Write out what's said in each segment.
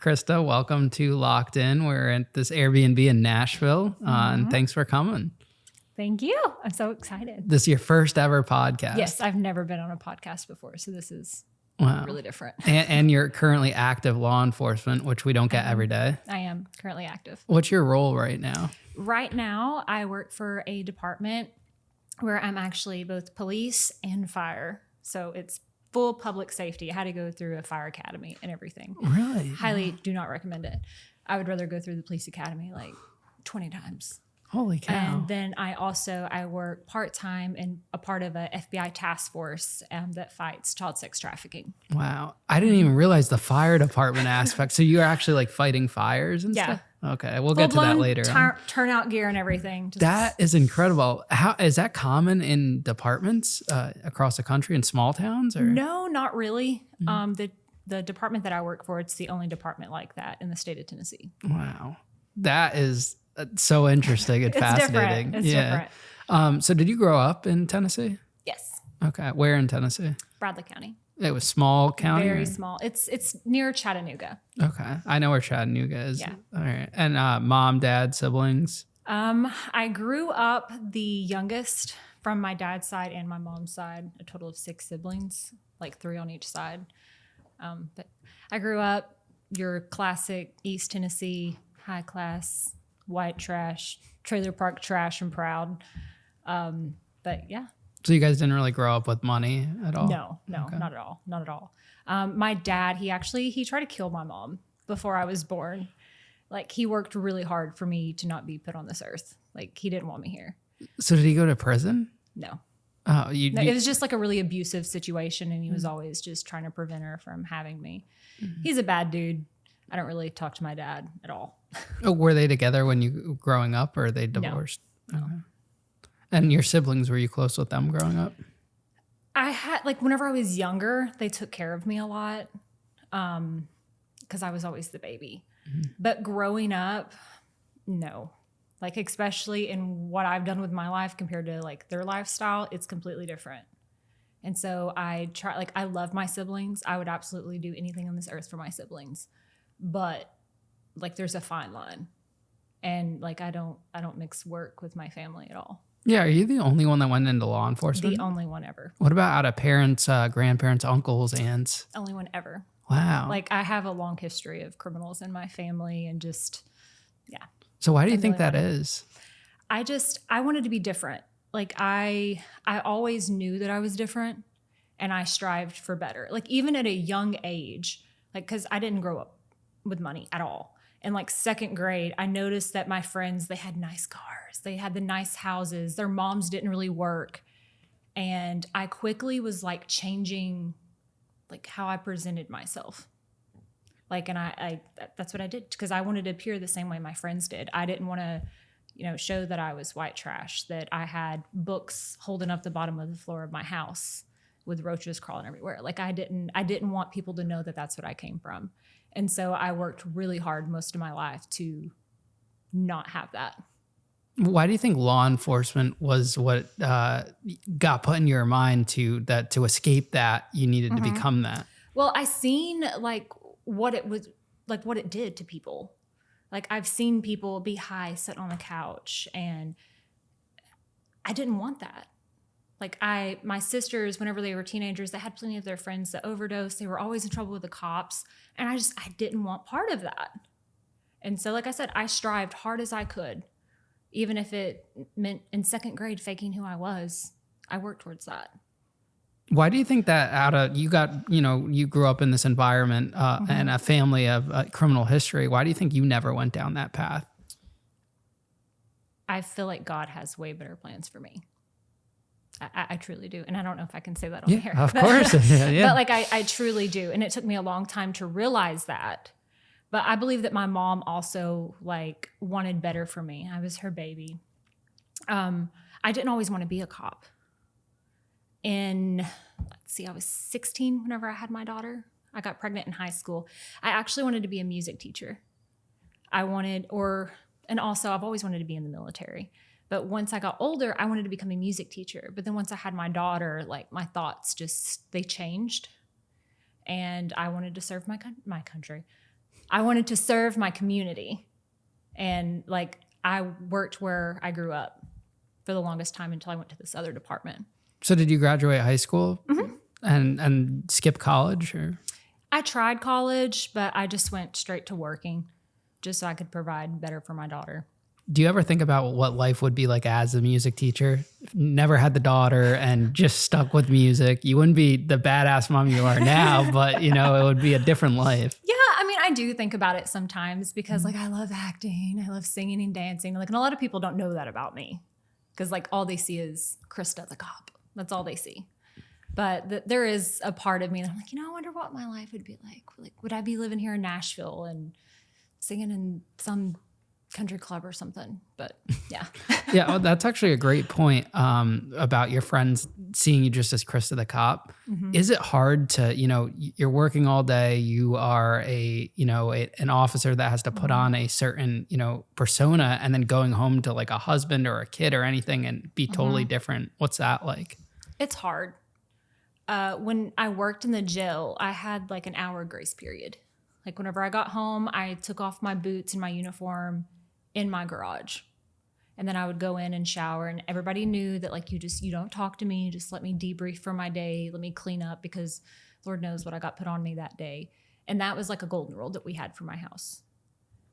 Christa, welcome to Locked In. We're at this Airbnb in Nashville, and thanks for coming. Thank you. I'm so excited. This is your first ever podcast. Yes, I've never been on a podcast before, so this is really different. And you're currently active law enforcement, which we don't get every day. I am currently active. What's your role right now? Right now, I work for a department where I'm actually both police and fire. So it's full public safety. I had to go through a fire academy and everything. Really? Highly do not recommend it. I would rather go through the police academy like 20 times. Holy cow. And then I work part-time and a part of a FBI task force that fights child sex trafficking. Wow. I didn't even realize the fire department aspect. So you're actually like fighting fires and stuff? Okay. We'll get to that later. Turnout gear and everything. That is incredible. How is that common in departments across the country in small towns? Or? No, not really. The department that I work for, it's the only department like that in the state of Tennessee. Wow. That is so interesting and fascinating. It's different. So did you grow up in Tennessee? Yes. Okay. Where in Tennessee? Bradley County. It was small county? Very small. It's near Chattanooga. Okay. I know where Chattanooga is. Yeah. All right. And mom, dad, siblings? I grew up the youngest from my dad's side and my mom's side, a total of 6 siblings, like 3 on each side. But I grew up your classic East Tennessee, high class, white trash, trailer park trash and proud. But yeah. So you guys didn't really grow up with money at all? No, okay. Not at all. My dad, he tried to kill my mom before I was born. Like he worked really hard for me to not be put on this earth. Like he didn't want me here. So did he go to prison? No. Oh, it was just like a really abusive situation, and he was always just trying to prevent her from having me. Mm-hmm. He's a bad dude. I don't really talk to my dad at all. Oh, were they together when you growing up, or are they divorced? No. Okay. And your siblings, were you close with them growing up? I had, like, whenever I was younger, they took care of me a lot because I was always the baby. Mm-hmm. But growing up, no. Like, especially in what I've done with my life compared to, like, their lifestyle, it's completely different. And so I love my siblings. I would absolutely do anything on this earth for my siblings. But, like, there's a fine line. And, like, I don't mix work with my family at all. Yeah, are you the only one that went into law enforcement? The only one ever. What about out of parents, grandparents, uncles, aunts? Only one ever. Wow. Like I have a long history of criminals in my family and just, yeah. So why do you think that is? I wanted to be different. Like I always knew that I was different and I strived for better. Like even at a young age, like, cause I didn't grow up with money at all. In like 2nd grade, I noticed that my friends, they had nice cars. They had the nice houses. Their moms didn't really work. And I quickly was like changing like how I presented myself. Like, and I that's what I did because I wanted to appear the same way my friends did. I didn't want to, show that I was white trash, that I had books holding up the bottom of the floor of my house with roaches crawling everywhere. Like I didn't want people to know that that's what I came from. And so I worked really hard most of my life to not have that. Why do you think law enforcement was what got put in your mind to escape that you needed to become that? Well, I seen like what it did to people. Like I've seen people be high, sit on the couch, and I didn't want that. Like my sisters, whenever they were teenagers, they had plenty of their friends that overdosed. They were always in trouble with the cops. And I didn't want part of that. And so, like I said, I strived hard as I could, even if it meant in 2nd grade faking who I was. I worked towards that. Why do you think that you grew up in this environment and a family of criminal history? Why do you think you never went down that path? I feel like God has way better plans for me. I truly do. And I don't know if I can say that on here. Of course. Yeah. But like I truly do. And it took me a long time to realize that. But I believe that my mom also like wanted better for me. I was her baby. I didn't always want to be a cop. I was 16 whenever I had my daughter. I got pregnant in high school. I actually wanted to be a music teacher. And also I've always wanted to be in the military. But once I got older, I wanted to become a music teacher. But then once I had my daughter, like my thoughts they changed. And I wanted to serve my country. I wanted to serve my community. And like I worked where I grew up for the longest time until I went to this other department. So did you graduate high school and skip college? Or? I tried college, but I just went straight to working just so I could provide better for my daughter. Do you ever think about what life would be like as a music teacher? Never had the daughter and just stuck with music. You wouldn't be the badass mom you are now, but you know, it would be a different life. Yeah, I mean, I do think about it sometimes because like I love acting, I love singing and dancing. Like, and a lot of people don't know that about me because like all they see is Christa the cop. That's all they see. But there is a part of me that I'm like, I wonder what my life would be like. Like, would I be living here in Nashville and singing in some country club or something? But yeah. Yeah, well, that's actually a great point about your friends seeing you just as Christa the cop. Is it hard to, you're working all day, you are an officer that has to put on a certain, persona, and then going home to like a husband or a kid or anything and be totally different? What's that like? It's hard. When I worked in the jail, I had like an hour grace period. Like whenever I got home, I took off my boots and my uniform in my garage. And then I would go in and shower, and everybody knew that like, you don't talk to me. Just let me debrief for my day. Let me clean up because Lord knows what I got put on me that day. And that was like a golden rule that we had for my house.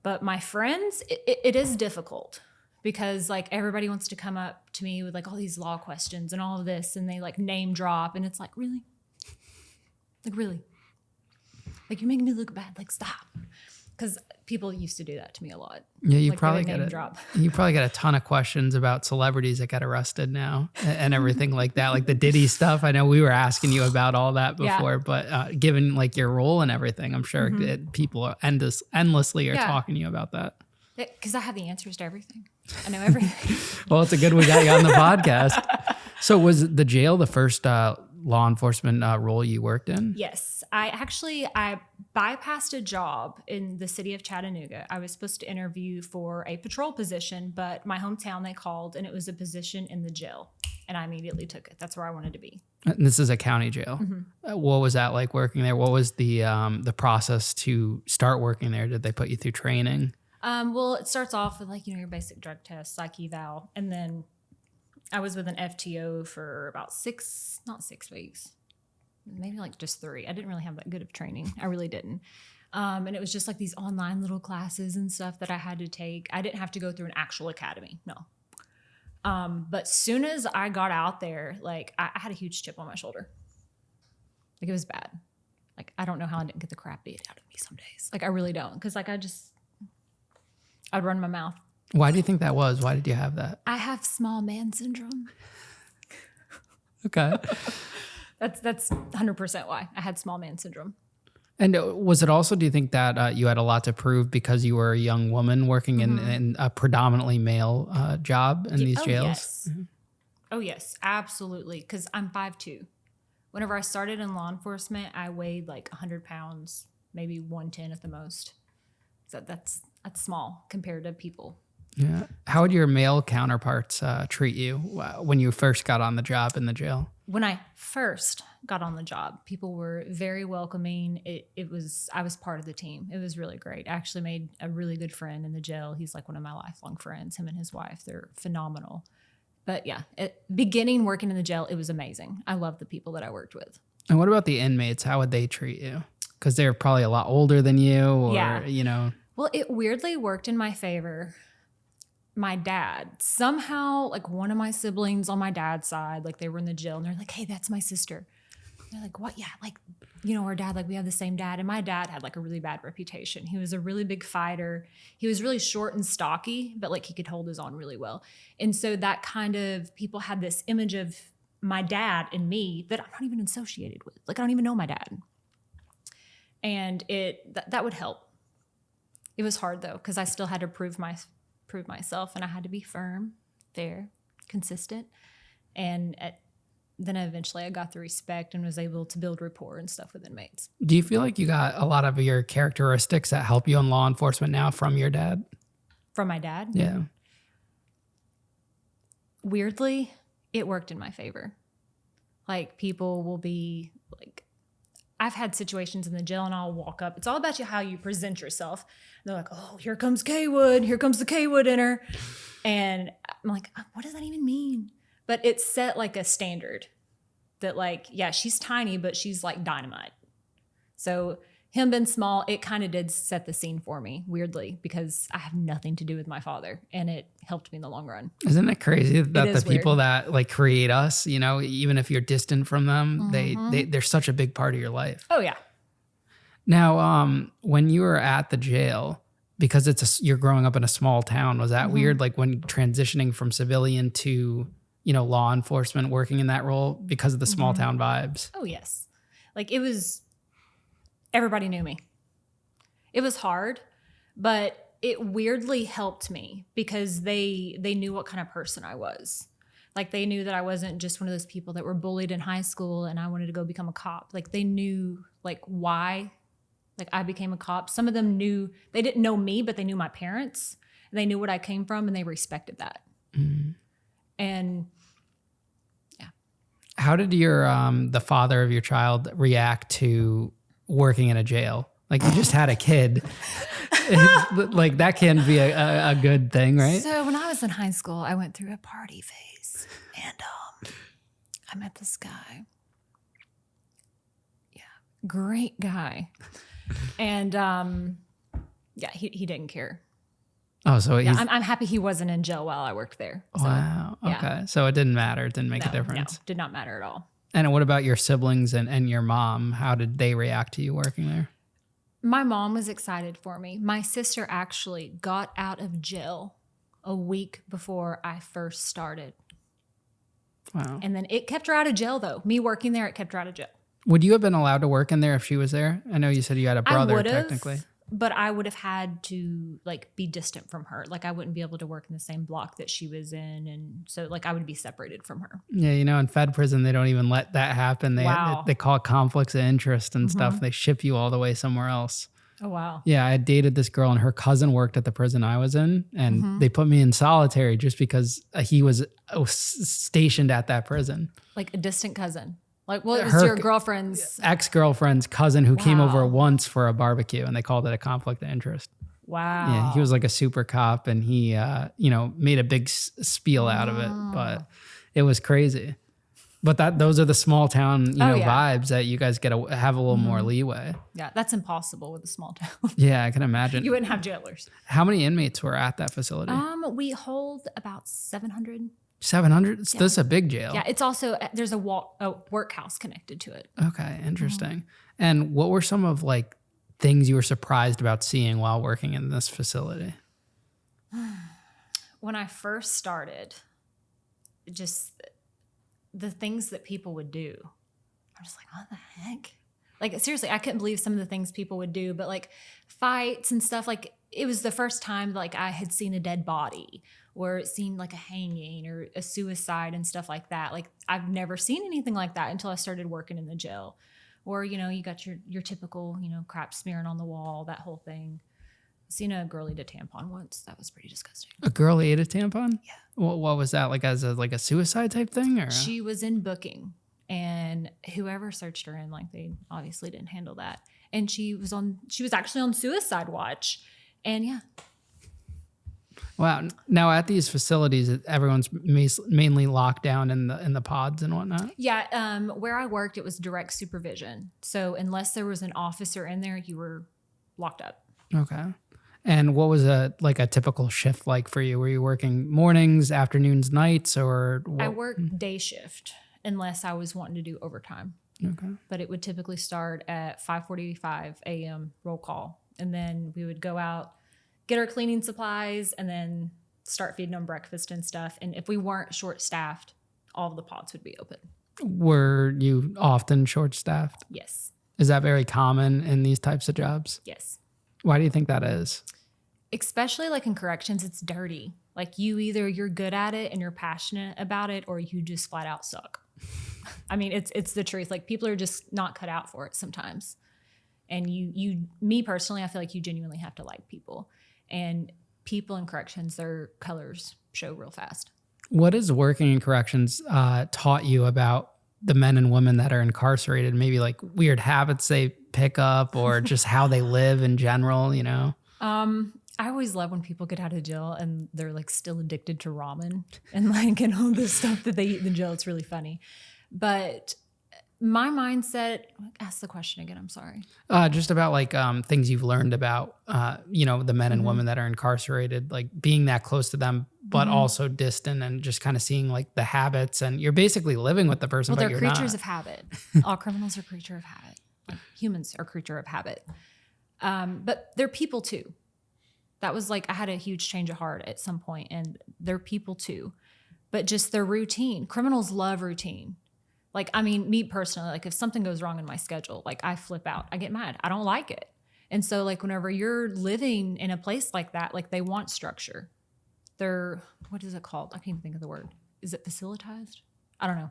But my friends, it is difficult because like everybody wants to come up to me with like all these law questions and all of this, and they like name drop, and it's like, really? Like, really? Like, you're making me look bad. Like, stop. Because people used to do that to me a lot. Yeah, you like probably get you probably get a ton of questions about celebrities that got arrested now and everything like that, like the Diddy stuff. I know we were asking you about all that before, but given like your role and everything, I'm sure that people are endlessly are talking to you about that. Because I have the answers to everything. I know everything. Well, it's a good we got you on the podcast. So was the jail the first law enforcement role you worked in? Yes. I bypassed a job in the city of Chattanooga. I was supposed to interview for a patrol position, but my hometown they called, and it was a position in the jail. And I immediately took it. That's where I wanted to be. And this is a county jail. What was that like working there? What was the process to start working there? Did they put you through training? Well, it starts off with like, your basic drug test, psych eval. And then I was with an FTO for about not 6 weeks, maybe like just 3. I didn't really have that good of training. I really didn't. And it was just like these online little classes and stuff that I had to take. I didn't have to go through an actual academy. No. But soon as I got out there, like I had a huge chip on my shoulder. Like it was bad. Like, I don't know how I didn't get the crap beat out of me some days. Like I really don't. Cause like I'd run my mouth. Why do you think that was? Why did you have that? I have small man syndrome. Okay. That's 100% why. I had small man syndrome. And was it also, do you think that you had a lot to prove because you were a young woman working in a predominantly male job in these jails? Yes. Oh, yes, absolutely. Because I'm 5'2". Whenever I started in law enforcement, I weighed like 100 pounds, maybe 110 at the most. So that's small compared to people. Yeah. How would your male counterparts treat you when you first got on the job in the jail? When I first got on the job, people were very welcoming. I was part of the team. It was really great. I actually made a really good friend in the jail. He's like one of my lifelong friends, him and his wife. They're phenomenal. But yeah, beginning working in the jail, it was amazing. I love the people that I worked with. And what about the inmates? How would they treat you? Because they're probably a lot older than you or, Well, it weirdly worked in my favor. My dad, somehow, like one of my siblings on my dad's side, like they were in the jail and they're like, hey, that's my sister. They're like, what? Yeah, like, our dad, like we have the same dad. And my dad had like a really bad reputation. He was a really big fighter. He was really short and stocky, but like he could hold his own really well. And so that kind of, people had this image of my dad and me that I'm not even associated with. Like I don't even know my dad. And that would help. It was hard though, because I still had to prove myself, and I had to be firm, fair, consistent. And then eventually I got the respect and was able to build rapport and stuff with inmates. Do you feel like you got a lot of your characteristics that help you in law enforcement now from your dad? From my dad? Yeah. Weirdly, it worked in my favor. Like people will be like, I've had situations in the jail and I'll walk up. It's all about how you present yourself. And they're like, oh, here comes K-Wood. Here comes the K-Wood in her. And I'm like, what does that even mean? But it set like a standard that like, yeah, she's tiny, but she's like dynamite. So him being small, it kind of did set the scene for me, weirdly, because I have nothing to do with my father, and it helped me in the long run. Isn't it crazy that the people weird. that like create us, you know, even if you're distant from them, they're such a big part of your life. Oh yeah. Now, when you were at the jail, because you're growing up in a small town, was that weird? Like when transitioning from civilian to, you know, law enforcement, working in that role because of the small town vibes? Oh yes. Like it was. Everybody knew me. It was hard, but it weirdly helped me because they knew what kind of person I was. Like they knew that I wasn't just one of those people that were bullied in high school and I wanted to go become a cop. Like they knew like why like I became a cop. Some of them knew, they didn't know me, but they knew my parents. And they knew what I came from and they respected that. And yeah. How did your the father of your child react to working in a jail? Like you just had a kid. Like that can be a good thing, right? So when I was in high school, I went through a party phase and I met this guy. Yeah, great guy. And yeah, he didn't care. Oh, so yeah, I'm happy he wasn't in jail while I worked there. So, wow. Okay. Yeah. So it didn't matter. It didn't make a difference. No, did not matter at all. And what about your siblings and your mom? How did they react to you working there? My mom was excited for me. My sister actually got out of jail a week before I first started. Wow. And then it kept her out of jail, though. Me working there, it kept her out of jail. Would you have been allowed to work in there if she was there? I know you said you had a brother, technically. But I would have had to like be distant from her. Like I wouldn't be able to work in the same block that she was in. And so like I would be separated from her. Yeah, you know, in Fed prison, they don't even let that happen. They call it conflicts of interest and stuff. They ship you all the way somewhere else. Oh, wow. Yeah, I dated this girl and her cousin worked at the prison I was in. And they put me in solitary just because he was stationed at that prison. Like a distant cousin. Like, well, it was your girlfriend's ex-girlfriend's cousin who came over once for a barbecue, and they called it a conflict of interest. Wow. Yeah, he was like a super cop, and he, you know, made a big spiel out of it, but it was crazy. But those are the small town, you know, vibes that you guys get to have a little more leeway. Yeah, that's impossible with a small town. Yeah, I can imagine. You wouldn't have jailers. How many inmates were at that facility? We hold about 700. 700? Yeah. This is a big jail. Yeah, it's also, there's a workhouse connected to it. Okay, interesting. And what were some of like things you were surprised about seeing while working in this facility? When I first started, just the things that people would do. I'm just like, what the heck? Like, seriously, I couldn't believe some of the things people would do, but like fights and stuff, like it was the first time like I had seen a dead body or it seemed like a hanging or a suicide and stuff like that. Like I've never seen anything like that until I started working in the jail. Or, you know, you got your typical, you know, crap smearing on the wall, that whole thing. Seen a girl eat a tampon once. That was pretty disgusting. A girl ate a tampon? Yeah. What was that? Like as a suicide type thing? Or she was in booking, and whoever searched her in, like they obviously didn't handle that. And she was actually on suicide watch. And yeah. Wow. Now at these facilities, everyone's mainly locked down in the pods and whatnot. Yeah. Where I worked, it was direct supervision. So unless there was an officer in there, you were locked up. Okay. And what was a typical shift like for you? Were you working mornings, afternoons, nights, or what? I worked day shift unless I was wanting to do overtime. Okay. But it would typically start at 5:45 a.m. roll call. And then we would go out, get our cleaning supplies, and then start feeding them breakfast and stuff. And if we weren't short-staffed, all of the pods would be open. Were you often short-staffed? Yes. Is that very common in these types of jobs? Yes. Why do you think that is? Especially like in corrections, it's dirty. Like you're good at it and you're passionate about it, or you just flat out suck. I mean, it's the truth. Like people are just not cut out for it sometimes. And me personally, I feel like you genuinely have to like people. And people in corrections, their colors show real fast. What has working in corrections taught you about the men and women that are incarcerated, maybe like weird habits they pick up or just how they live in general, you know? I always love when people get out of jail and they're like still addicted to ramen and like and all this stuff that they eat in jail. It's really funny. But my mindset, ask the question again, I'm sorry. Just about like things you've learned about, you know, the men and women that are incarcerated, like being that close to them, but also distant and just kind of seeing like the habits, and you're basically living with the person, Well, but they're you're creatures not. of habit. All criminals are creature of habit. Like humans are creature of habit. But they're people too. That was like, I had a huge change of heart at some point, and they're people too, but just their routine. Criminals love routine. Like, I mean, me personally, like if something goes wrong in my schedule, like I flip out, I get mad. I don't like it. And so like whenever you're living in a place like that, like they want structure. They're, what is it called? I can't even think of the word. Is it facilitized? I don't know.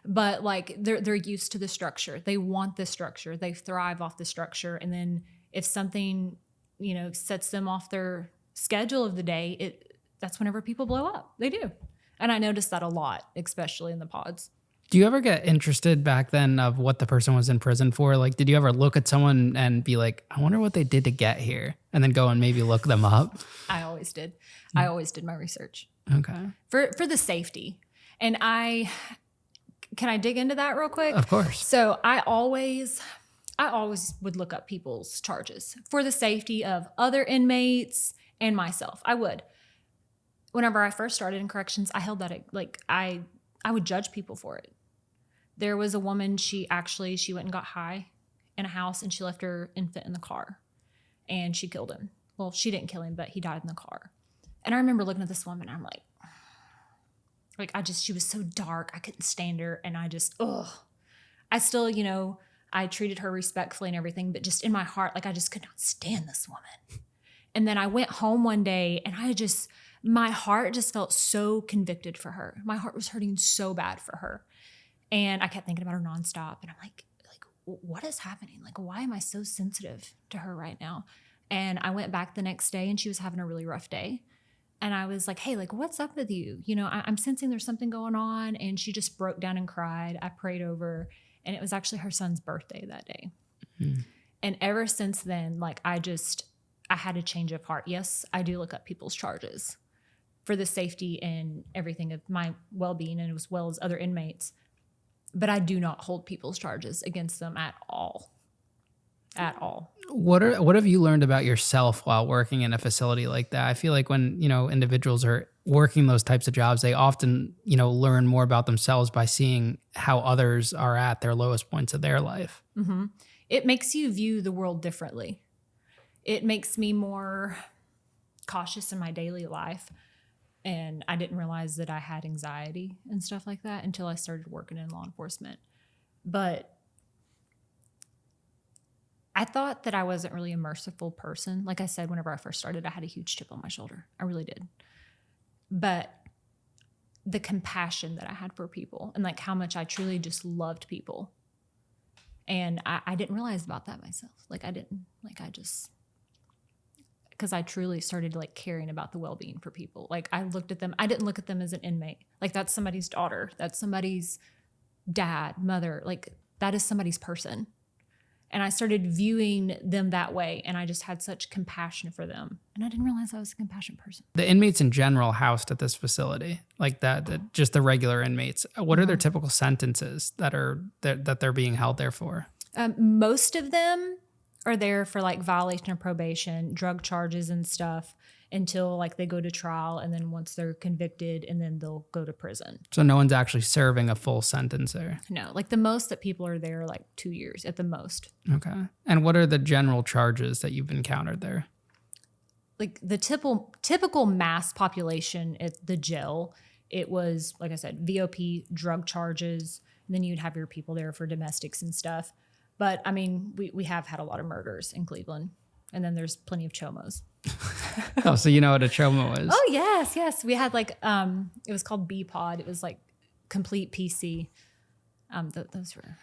But like they're used to the structure. They want the structure. They thrive off the structure. And then if something, you know, sets them off their schedule of the day, that's whenever people blow up. They do. And I noticed that a lot, especially in the pods. Do you ever get interested back then of what the person was in prison for? Like, did you ever look at someone and be like, I wonder what they did to get here? And then go and maybe look them up? I always did. I always did my research. Okay. For the safety. And can I dig into that real quick? Of course. So I always would look up people's charges for the safety of other inmates and myself. I would. Whenever I first started in corrections, I held that, like, I would judge people for it. There was a woman, she went and got high in a house and she left her infant in the car and she killed him. Well, she didn't kill him, but he died in the car. And I remember looking at this woman, I'm like, she was so dark. I couldn't stand her. And I still, you know, I treated her respectfully and everything, but just in my heart, like I just could not stand this woman. And then I went home one day and my heart just felt so convicted for her. My heart was hurting so bad for her. And I kept thinking about her nonstop. And I'm like, what is happening? Like, why am I so sensitive to her right now? And I went back the next day and she was having a really rough day. And I was like, hey, like, what's up with you? You know, I'm sensing there's something going on. And she just broke down and cried. I prayed over her. And it was actually her son's birthday that day. Mm-hmm. And ever since then, like, I had a change of heart. Yes, I do look up people's charges for the safety and everything of my well-being and as well as other inmates. But I do not hold people's charges against them at all. At all. What have you learned about yourself while working in a facility like that? I feel like when, you know, individuals are working those types of jobs, they often, you know, learn more about themselves by seeing how others are at their lowest points of their life. Mm-hmm. It makes you view the world differently. It makes me more cautious in my daily life. And I didn't realize that I had anxiety and stuff like that until I started working in law enforcement. But I thought that I wasn't really a merciful person. Like I said, whenever I first started, I had a huge chip on my shoulder. I really did. But the compassion that I had for people and like how much I truly just loved people. And I didn't realize about that myself. Because I truly started like caring about the well-being for people. Like I looked at them, I didn't look at them as an inmate. Like that's somebody's daughter, that's somebody's dad, mother, like that is somebody's person. And I started viewing them that way. And I just had such compassion for them. And I didn't realize I was a compassionate person. The inmates in general housed at this facility, like that just the regular inmates, what are their typical sentences that they're being held there for? Most of them are there for like violation of probation, drug charges and stuff until like they go to trial. And then once they're convicted and then they'll go to prison. So no one's actually serving a full sentence there? No, like the most that people are there are like 2 years at the most. Okay. And what are the general charges that you've encountered there? Like the typical mass population at the jail, it was, like I said, VOP, drug charges, and then you'd have your people there for domestics and stuff. But I mean, we have had a lot of murders in Cleveland, and then there's plenty of chomos. Oh, so you know what a chomo is? Oh, yes. We had like, it was called B-Pod. It was like complete PC. Those were.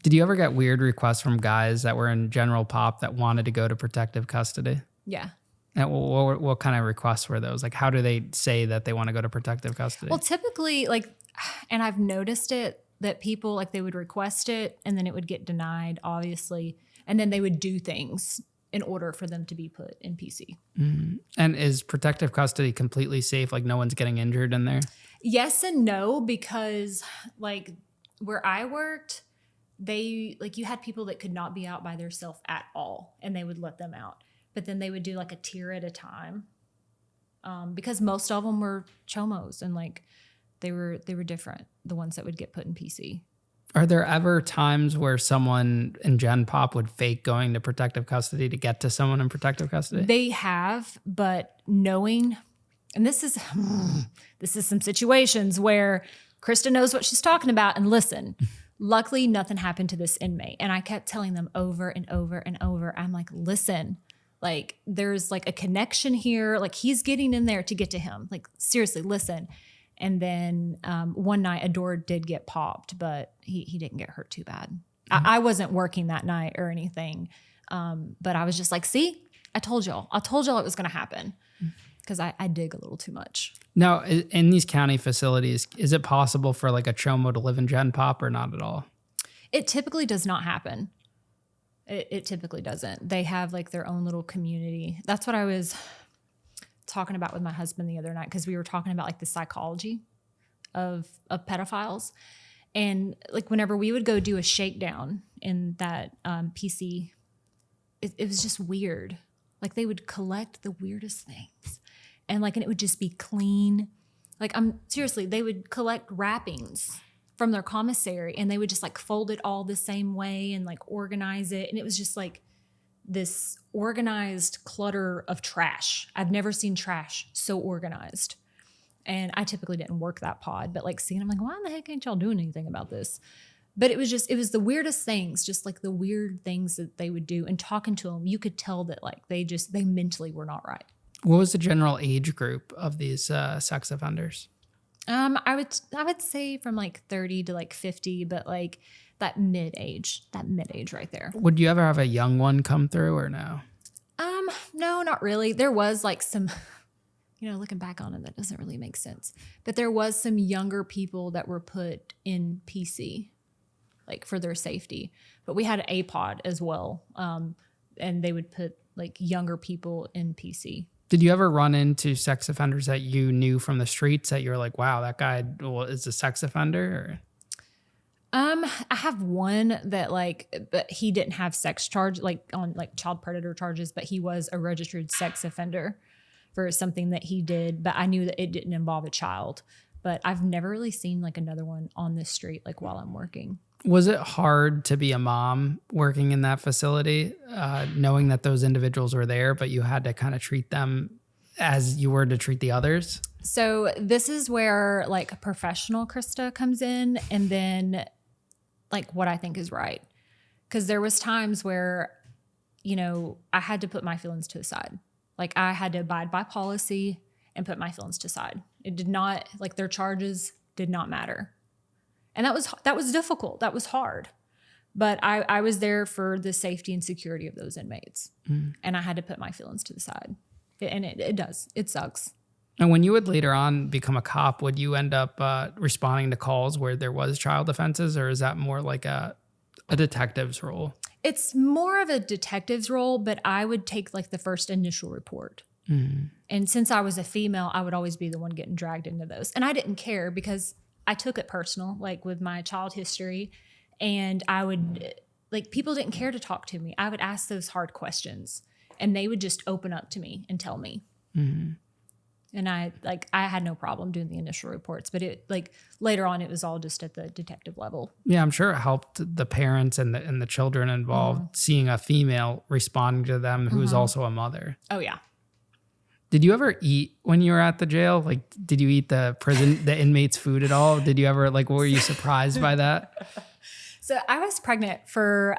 Did you ever get weird requests from guys that were in general pop that wanted to go to protective custody? Yeah. And what kind of requests were those? Like, how do they say that they want to go to protective custody? Well, typically, like, and I've noticed it that people, like, they would request it and then it would get denied, obviously. And then they would do things in order for them to be put in PC. And is protective custody completely safe? Like no one's getting injured in there? Yes and no, because like where I worked, they, like, you had people that could not be out by themselves at all, and they would let them out. But then they would do like a tier at a time, because most of them were chomos, and like they were different, the ones that would get put in PC. Are there ever times where someone in Gen Pop would fake going to protective custody to get to someone in protective custody? They have, but knowing, and this is some situations where Krista knows what she's talking about. And listen, luckily nothing happened to this inmate. And I kept telling them over and over and over, I'm like, listen, like there's like a connection here. Like he's getting in there to get to him. Like seriously, listen. And then one night a door did get popped, but he didn't get hurt too bad. I wasn't working that night or anything. But I was just like, see, I told y'all it was going to happen, because I dig a little too much. Now, in these county facilities, is it possible for like a chomo to live in Gen Pop or not at all? It typically does not happen. It typically doesn't. They have like their own little community. That's what I was talking about with my husband the other night, because we were talking about like the psychology of pedophiles. And like whenever we would go do a shakedown in that PC, it was just weird. Like they would collect the weirdest things, and it would just be clean. Like seriously, they would collect wrappings from their commissary, and they would just like fold it all the same way and like organize it. And it was just like this organized clutter of trash. I've never seen trash so organized. And I typically didn't work that pod, but like seeing, I'm like, why in the heck ain't y'all doing anything about this? But it was the weirdest things, just like the weird things that they would do. And talking to them, you could tell that like they mentally were not right. What was the general age group of these sex offenders? I would say from like 30 to like 50, but like that mid age right there. Would you ever have a young one come through or no? No, not really. There was like some, looking back on it, that doesn't really make sense. But there was some younger people that were put in PC, like for their safety. But we had an A-pod as well. And they would put like younger people in PC. Did you ever run into sex offenders that you knew from the streets that you were like, wow, that guy is a sex offender? Or? I have one that but he didn't have sex charge, like on like child predator charges, but he was a registered sex offender for something that he did. But I knew that it didn't involve a child. But I've never really seen like another one on the street, like while I'm working. Was it hard to be a mom working in that facility, knowing that those individuals were there, but you had to kind of treat them as you were to treat the others? So this is where like a professional Krista comes in, and then like what I think is right. Because there was times where, I had to put my feelings to the side. Like I had to abide by policy and put my feelings to the side. It did not, like their charges did not matter. And that was difficult. That was hard. But I was there for the safety and security of those inmates. And I had to put my feelings to the side. And it does. It sucks. And when you would later on become a cop, would you end up responding to calls where there was child offenses, or is that more like a detective's role? It's more of a detective's role, but I would take like the first initial report. And since I was a female, I would always be the one getting dragged into those. And I didn't care, because I took it personal, like with my child history. And I would, like, people didn't care to talk to me. I would ask those hard questions, and they would just open up to me and tell me. And I had no problem doing the initial reports, but it like later on, it was all just at the detective level. Yeah, I'm sure it helped the parents and the children involved seeing a female responding to them who is also a mother. Oh yeah. Did you ever eat when you were at the jail? Like, did you eat the inmates' food at all? Did you ever were you surprised by that? So I was pregnant for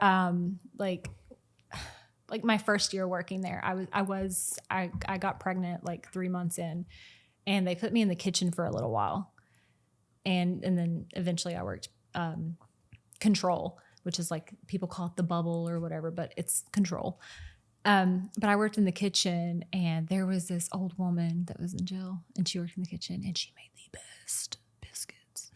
like my first year working there. I got pregnant like 3 months in, and they put me in the kitchen for a little while. And then eventually I worked control, which is like people call it the bubble or whatever, but it's control. But I worked in the kitchen, and there was this old woman that was in jail, and she worked in the kitchen, and she made the best biscuits.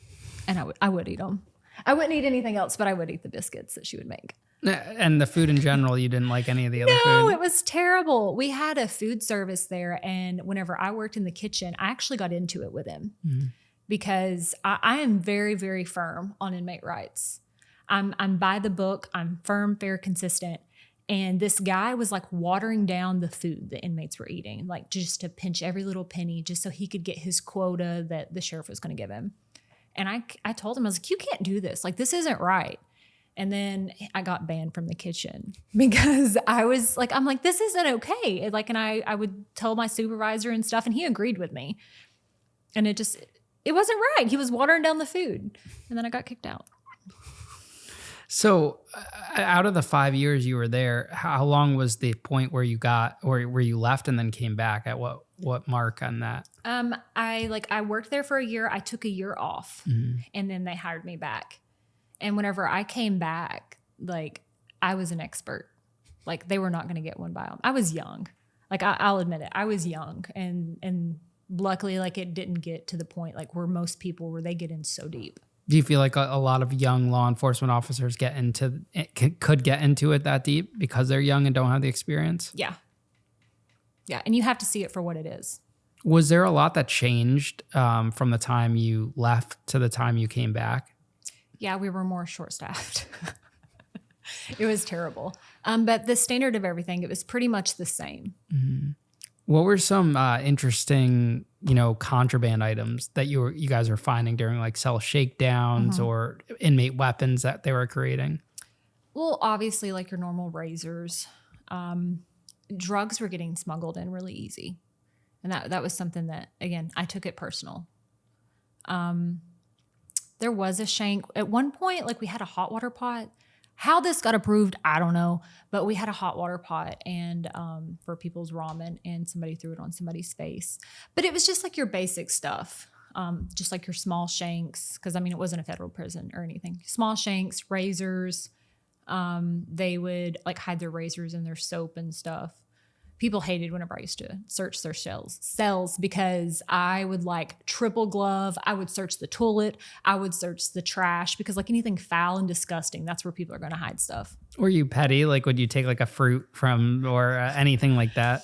And I would eat them. I wouldn't eat anything else, but I would eat the biscuits that she would make. And the food in general, you didn't like any of the other food? No, it was terrible. We had a food service there, and whenever I worked in the kitchen, I actually got into it with him because I am very, very firm on inmate rights. I'm by the book. I'm firm, fair, consistent. And this guy was like watering down the food the inmates were eating, like just to pinch every little penny just so he could get his quota that the sheriff was going to give him. And I told him, I was like, you can't do this. Like, this isn't right. And then I got banned from the kitchen because I was like, I'm like, this isn't okay. Like, and I would tell my supervisor and stuff, and he agreed with me. And it wasn't right. He was watering down the food. And then I got kicked out. So out of the 5 years you were there, how long was the point where you got, or where you left and then came back? At what mark on that? I worked there for a year. I took a year off and then they hired me back. And whenever I came back, like, I was an expert. Like, they were not going to get one by them. I was young. Like, I'll admit it. I was young. And luckily, like, it didn't get to the point, like, where most people, where they get in so deep. Do you feel like a lot of young law enforcement officers could get into it that deep because they're young and don't have the experience? Yeah. Yeah. And you have to see it for what it is. Was there a lot that changed from the time you left to the time you came back? Yeah, we were more short-staffed. It was terrible. But the standard of everything, it was pretty much the same. Mm-hmm. What were some interesting, contraband items that you guys were finding during like cell shakedowns or inmate weapons that they were creating? Well, obviously, like your normal razors. Drugs were getting smuggled in really easy. And that was something that, again, I took it personal. There was a shank. At one point, like, we had a hot water pot. How this got approved, I don't know. But we had a hot water pot and for people's ramen, and somebody threw it on somebody's face. But it was just like your basic stuff, just like your small shanks. Because, I mean, it wasn't a federal prison or anything. Small shanks, razors. They would, like, hide their razors in their soap and stuff. People hated whenever I used to search their cells because I would, like, triple glove. I would search the toilet. I would search the trash because, like, anything foul and disgusting, that's where people are going to hide stuff. Were you petty? Like, would you take like a fruit from or anything like that?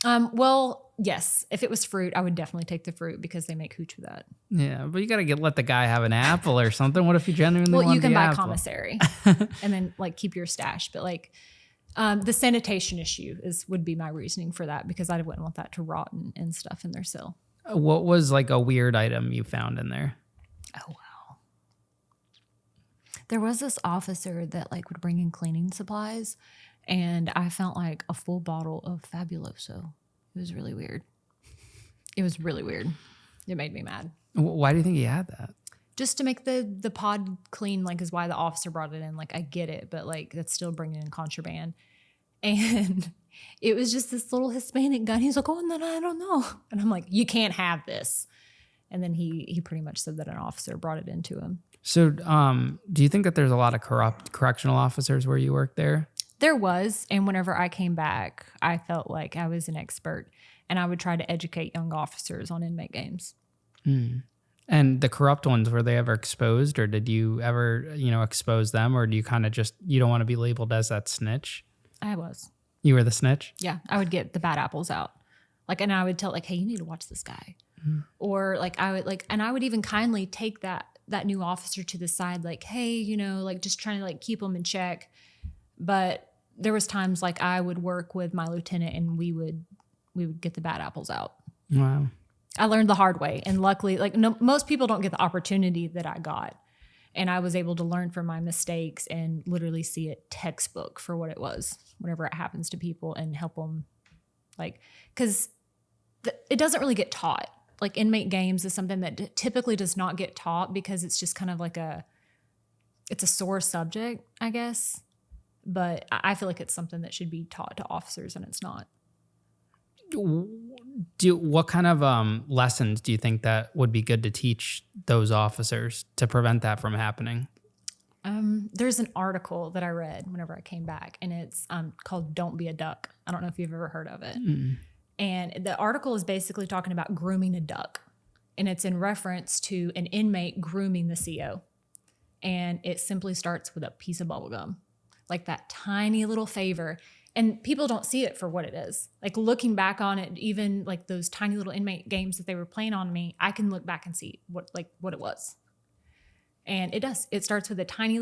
Well, yes. If it was fruit, I would definitely take the fruit because they make hooch with that. Yeah, but you got to let the guy have an apple or something. What if you genuinely want the apple? Well, you can buy commissary and then, like, keep your stash. But, like, the sanitation issue would be my reasoning for that because I wouldn't want that to rot and stuff in their cell. What was like a weird item you found in there? Oh, wow. There was this officer that, like, would bring in cleaning supplies, and I found, like, a full bottle of Fabuloso. It was really weird. It was really weird. It made me mad. Why do you think he had that? Just to make the pod clean, like, is why the officer brought it in. Like, I get it, but, like, that's still bringing in contraband. And it was just this little Hispanic guy. He's like, oh, and then I don't know. And I'm like, you can't have this. And then he pretty much said that an officer brought it into him. So do you think that there's a lot of corrupt correctional officers where you work there? There was. And whenever I came back, I felt like I was an expert. And I would try to educate young officers on inmate games. Mm. And the corrupt ones, were they ever exposed, or did you ever, expose them, or do you kind of you don't want to be labeled as that snitch? I was. You were the snitch? Yeah. I would get the bad apples out. Like, and I would tell, like, hey, you need to watch this guy. Mm-hmm. Or, like, I would even kindly take that new officer to the side, like, hey, like, just trying to, like, keep them in check. But there was times, like, I would work with my lieutenant and we would get the bad apples out. Wow. I learned the hard way. And luckily, like, most people don't get the opportunity that I got. And I was able to learn from my mistakes and literally see it textbook for what it was whenever it happens to people and help them, like, because it doesn't really get taught. Like, inmate games is something that typically does not get taught because it's just kind of like it's a sore subject, I guess. But I feel like it's something that should be taught to officers, and it's not. What kind of lessons do you think that would be good to teach those officers to prevent that from happening? There's an article that I read whenever I came back, and it's called "Don't Be a Duck." I don't know if you've ever heard of it. Mm. And the article is basically talking about grooming a duck, and it's in reference to an inmate grooming the CO. And it simply starts with a piece of bubble gum, like that tiny little favor. And people don't see it for what it is. Like looking back on it, even like those tiny little inmate games that they were playing on me, I can look back and see what it was. And it does. It starts with a tiny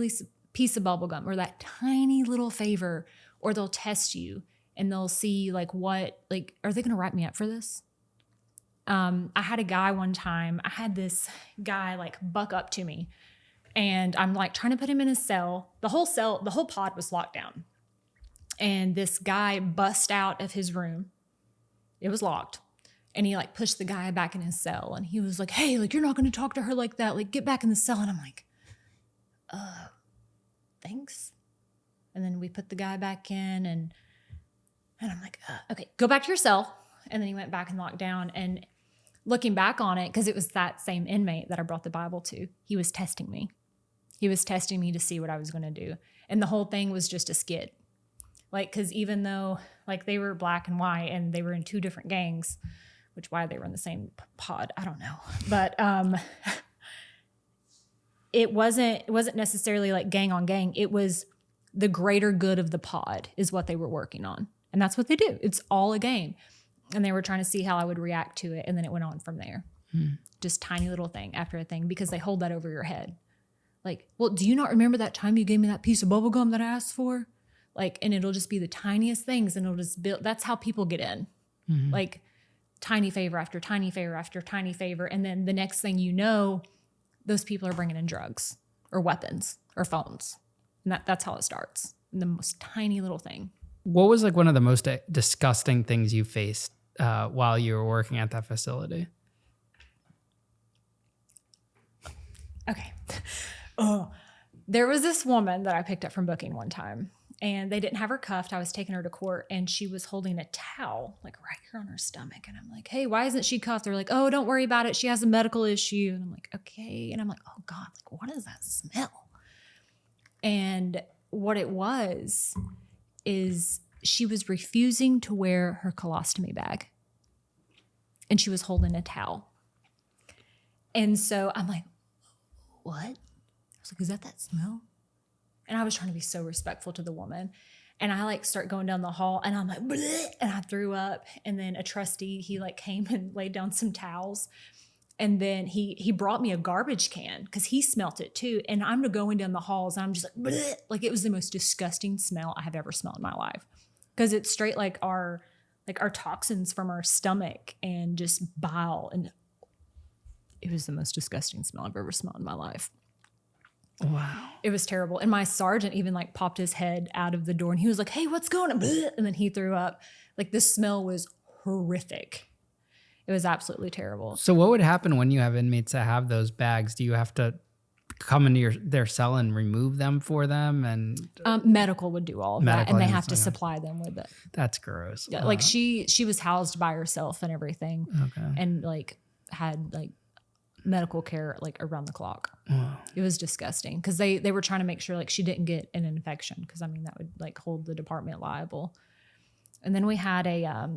piece of bubble gum or that tiny little favor, or they'll test you and they'll see like what, like, are they going to write me up for this? I had a guy one time, I had this guy like buck up to me, and I'm like trying to put him in his cell. The whole pod was locked down. And this guy bust out of his room. It was locked. And he like pushed the guy back in his cell. And he was like, hey, like, you're not going to talk to her like that. Like, get back in the cell. And I'm like, thanks. And then we put the guy back in, and I'm like, okay, go back to your cell. And then he went back and locked down. And looking back on it, because it was that same inmate that I brought the Bible to, he was testing me. He was testing me to see what I was going to do. And the whole thing was just a skit. Like, because even though like they were black and white and they were in two different gangs, which why they were in the same pod, I don't know. But it wasn't necessarily like gang on gang. It was the greater good of the pod is what they were working on. And that's what they do. It's all a game. And they were trying to see how I would react to it. And then it went on from there. Just tiny little thing after a thing, because they hold that over your head. Like, well, do you not remember that time you gave me that piece of bubble gum that I asked for? Like, and it'll just be the tiniest things, and it'll just build. That's how people get in. Like tiny favor after tiny favor after tiny favor. And then the next thing you know, those people are bringing in drugs or weapons or phones. And that's how it starts. The most tiny little thing. What was like one of the most disgusting things you faced while you were working at that facility? Okay. There was this woman that I picked up from booking one time, and they didn't have her cuffed. I was taking her to court, and she was holding a towel like right here on her stomach. And I'm like, hey, why isn't she cuffed? They're like, oh, don't worry about it. She has a medical issue. And I'm like, okay. And I'm like, oh God, like, what is that smell? And what it was is she was refusing to wear her colostomy bag, and she was holding a towel. And so I'm like, what? I was like, is that smell? And I was trying to be so respectful to the woman. And I like start going down the hall, and I'm like, bleh, and I threw up. And then a trustee, he like came and laid down some towels. And then he brought me a garbage can because he smelt it too. And I'm going down the halls, and I'm just like, bleh. Like it was the most disgusting smell I have ever smelled in my life. Because it's straight like our toxins from our stomach and just bile. And it was the most disgusting smell I've ever smelled in my life. Wow. It was terrible. And my sergeant even like popped his head out of the door, and he was like, hey, what's going on? And then he threw up. Like the smell was horrific. It was absolutely terrible. So what would happen when you have inmates that have those bags? Do you have to come into their cell and remove them for them? And medical would do all of that, and they have to supply them with it. That's gross. Yeah, like she was housed by herself and everything. Okay. And like had like medical care like around the clock. Wow. It was disgusting because they were trying to make sure like she didn't get an infection, because I mean that would like hold the department liable. And then we had a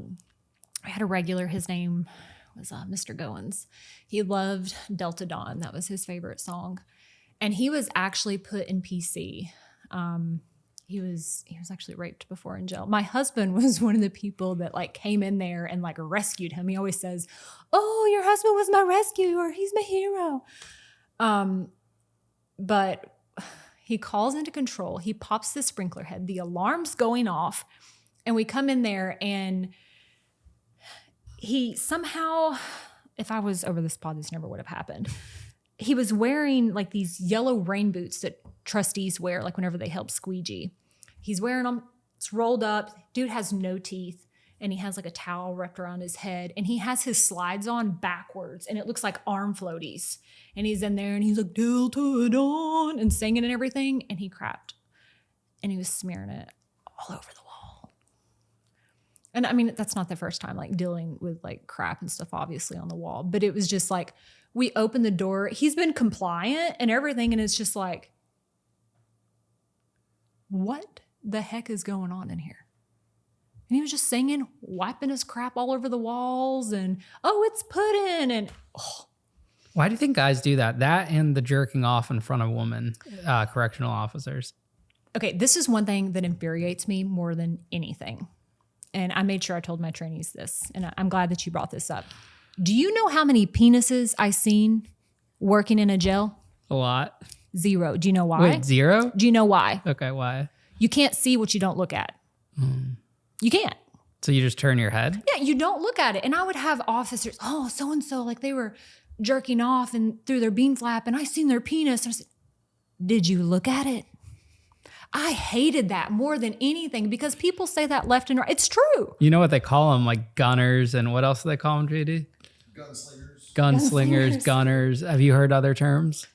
regular. His name was Mr. Goins. He loved Delta Dawn. That was his favorite song, and he was actually put in PC. He was actually raped before in jail. My husband was one of the people that like came in there and like rescued him. He always says, "Oh, your husband was my rescuer. He's my hero." But he calls into control. He pops the sprinkler head. The alarm's going off, and we come in there, and he somehow, if I was over this pod, this never would have happened. He was wearing like these yellow rain boots that trustees wear, like whenever they help squeegee. He's wearing them. It's rolled up. Dude has no teeth, and he has like a towel wrapped around his head, and he has his slides on backwards, and it looks like arm floaties. And he's in there, and he's like, Delta Dawn, and singing and everything, and he crapped. And he was smearing it all over the wall. And I mean, that's not the first time like dealing with like crap and stuff, obviously, on the wall. But it was just like, we opened the door. He's been compliant and everything, and it's just like, what the heck is going on in here? And he was just singing, wiping his crap all over the walls, and, oh, it's pudding. And Why do you think guys do that? That and the jerking off in front of women, correctional officers. Okay, this is one thing that infuriates me more than anything. And I made sure I told my trainees this, and I'm glad that you brought this up. Do you know how many penises I seen working in a jail? A lot. 0. Do you know why? Wait, 0? Do you know why? Okay, why? You can't see what you don't look at. You can't. So you just turn your head? Yeah, you don't look at it. And I would have officers, oh, so-and-so, like they were jerking off and through their bean flap, and I seen their penis. I said, did you look at it? I hated that more than anything because people say that left and right. It's true. You know what they call them? Like gunners, and what else do they call them, JD? Gunslingers, gunners. Have you heard other terms?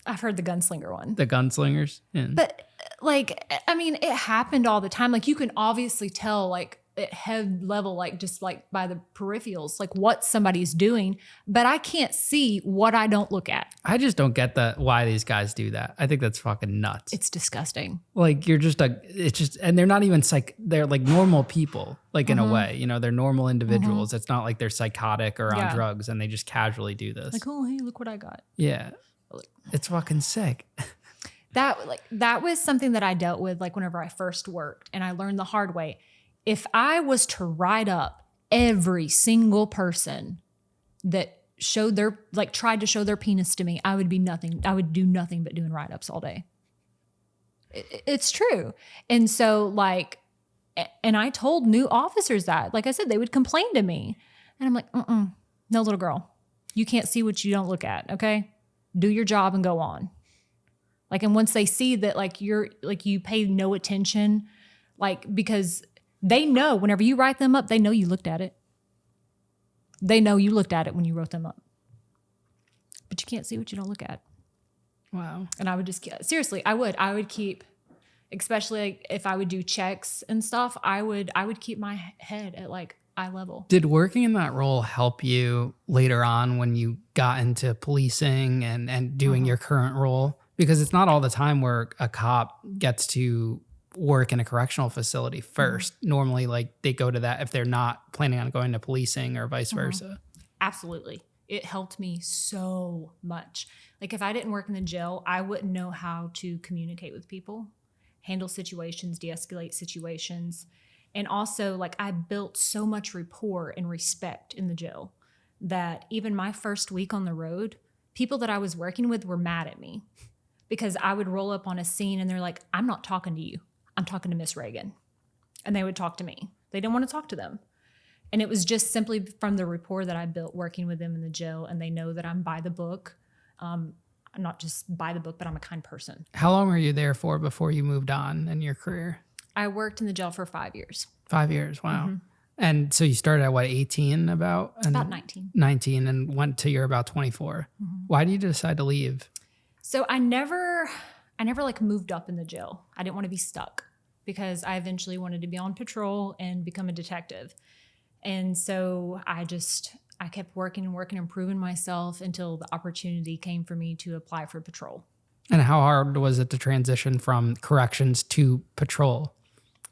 I've heard the gunslinger one. The gunslingers? Yeah. But like, I mean, it happened all the time. Like you can obviously tell like at head level, like just like by the peripherals, like what somebody's doing, but I can't see what I don't look at. I just don't get why these guys do that. I think that's fucking nuts. It's disgusting. Like and they're not even they're like normal people, like in a way, you know, they're normal individuals. It's not like they're psychotic or on drugs and they just casually do this. Like, oh, hey, look what I got. Yeah. It's fucking sick. That was something that I dealt with like whenever I first worked, and I learned the hard way. If I was to write up every single person that tried to show their penis to me, I would do nothing but doing write-ups all day. It's true. And so and I told new officers that, like I said, they would complain to me. And I'm like, no, little girl, you can't see what you don't look at. Okay. Do your job and go on. Like, and once they see that, like, you pay no attention, like, because they know whenever you write them up, they know you looked at it. They know you looked at it when you wrote them up. But you can't see what you don't look at. Wow. And I would just, seriously, I would keep, especially like if I would do checks and stuff, I would keep my head at like eye level. Did working in that role help you later on when you got into policing and doing your current role? Because it's not all the time where a cop gets to work in a correctional facility first. Normally, like they go to that if they're not planning on going to policing or vice versa. Absolutely. It helped me so much. Like if I didn't work in the jail, I wouldn't know how to communicate with people, handle situations, de-escalate situations. And also like I built so much rapport and respect in the jail that even my first week on the road, people that I was working with were mad at me because I would roll up on a scene and they're like, I'm not talking to you. I'm talking to Miss Reagan. And they would talk to me. They didn't want to talk to them. And it was just simply from the rapport that I built working with them in the jail. And they know that I'm by the book. I'm not just by the book, but I'm a kind person. How long were you there for before you moved on in your career? I worked in the jail for 5 years. 5 years. Wow. And so you started at what, 18 about? About 19. 19 and went to you're about 24. Why did you decide to leave? So I never like moved up in the jail. I didn't want to be stuck because I eventually wanted to be on patrol and become a detective. And so I kept working and improving myself until the opportunity came for me to apply for patrol. And how hard was it to transition from corrections to patrol?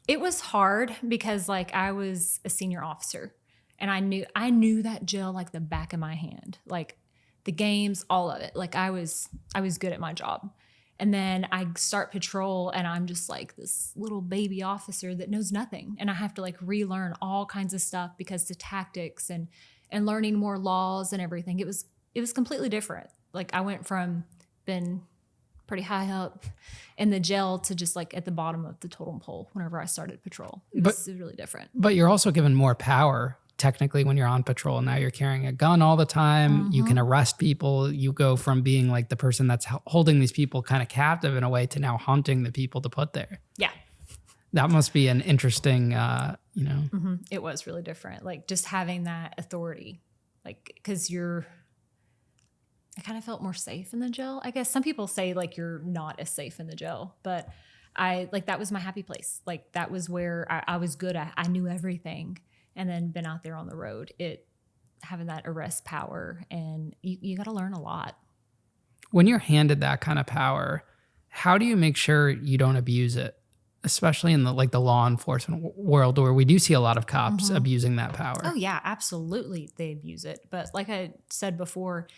It was hard because like I was a senior officer and I knew that jail like the back of my hand, like the games, all of it. Like I was good at my job. And then I start patrol and I'm just like this little baby officer that knows nothing. And I have to like relearn all kinds of stuff because the tactics and learning more laws and everything. It was completely different. Like I went from being pretty high up in the jail to just like at the bottom of the totem pole whenever I started patrol. It was really different. But you're also given more power technically when you're on patrol. Now you're carrying a gun all the time. You can arrest people. You go from being like the person that's holding these people kind of captive in a way to now hunting the people to put there. Yeah. That must be an interesting, It was really different. Like just having that authority, like, because I kind of felt more safe in the jail. I guess some people say like you're not as safe in the jail, but that was my happy place. Like that was where I was good. I knew everything. And then been out there on the road, having that arrest power, and you got to learn a lot. When you're handed that kind of power, how do you make sure you don't abuse it? especially in the law enforcement world where we do see a lot of cops abusing that power. Oh yeah, absolutely. They abuse it. But like I said before,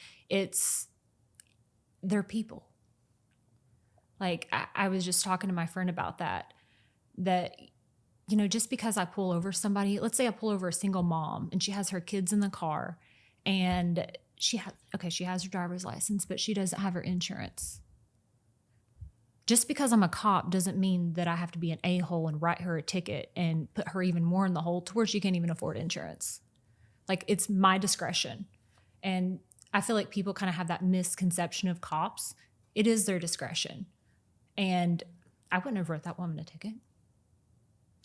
they're people. Like I was just talking to my friend about that, just because I pull over somebody, let's say I pull over a single mom and she has her kids in the car and she has her driver's license, but she doesn't have her insurance. Just because I'm a cop doesn't mean that I have to be an a-hole and write her a ticket and put her even more in the hole to where she can't even afford insurance. Like, it's my discretion. And I feel like people kind of have that misconception of cops. It is their discretion. And I wouldn't have wrote that woman a ticket.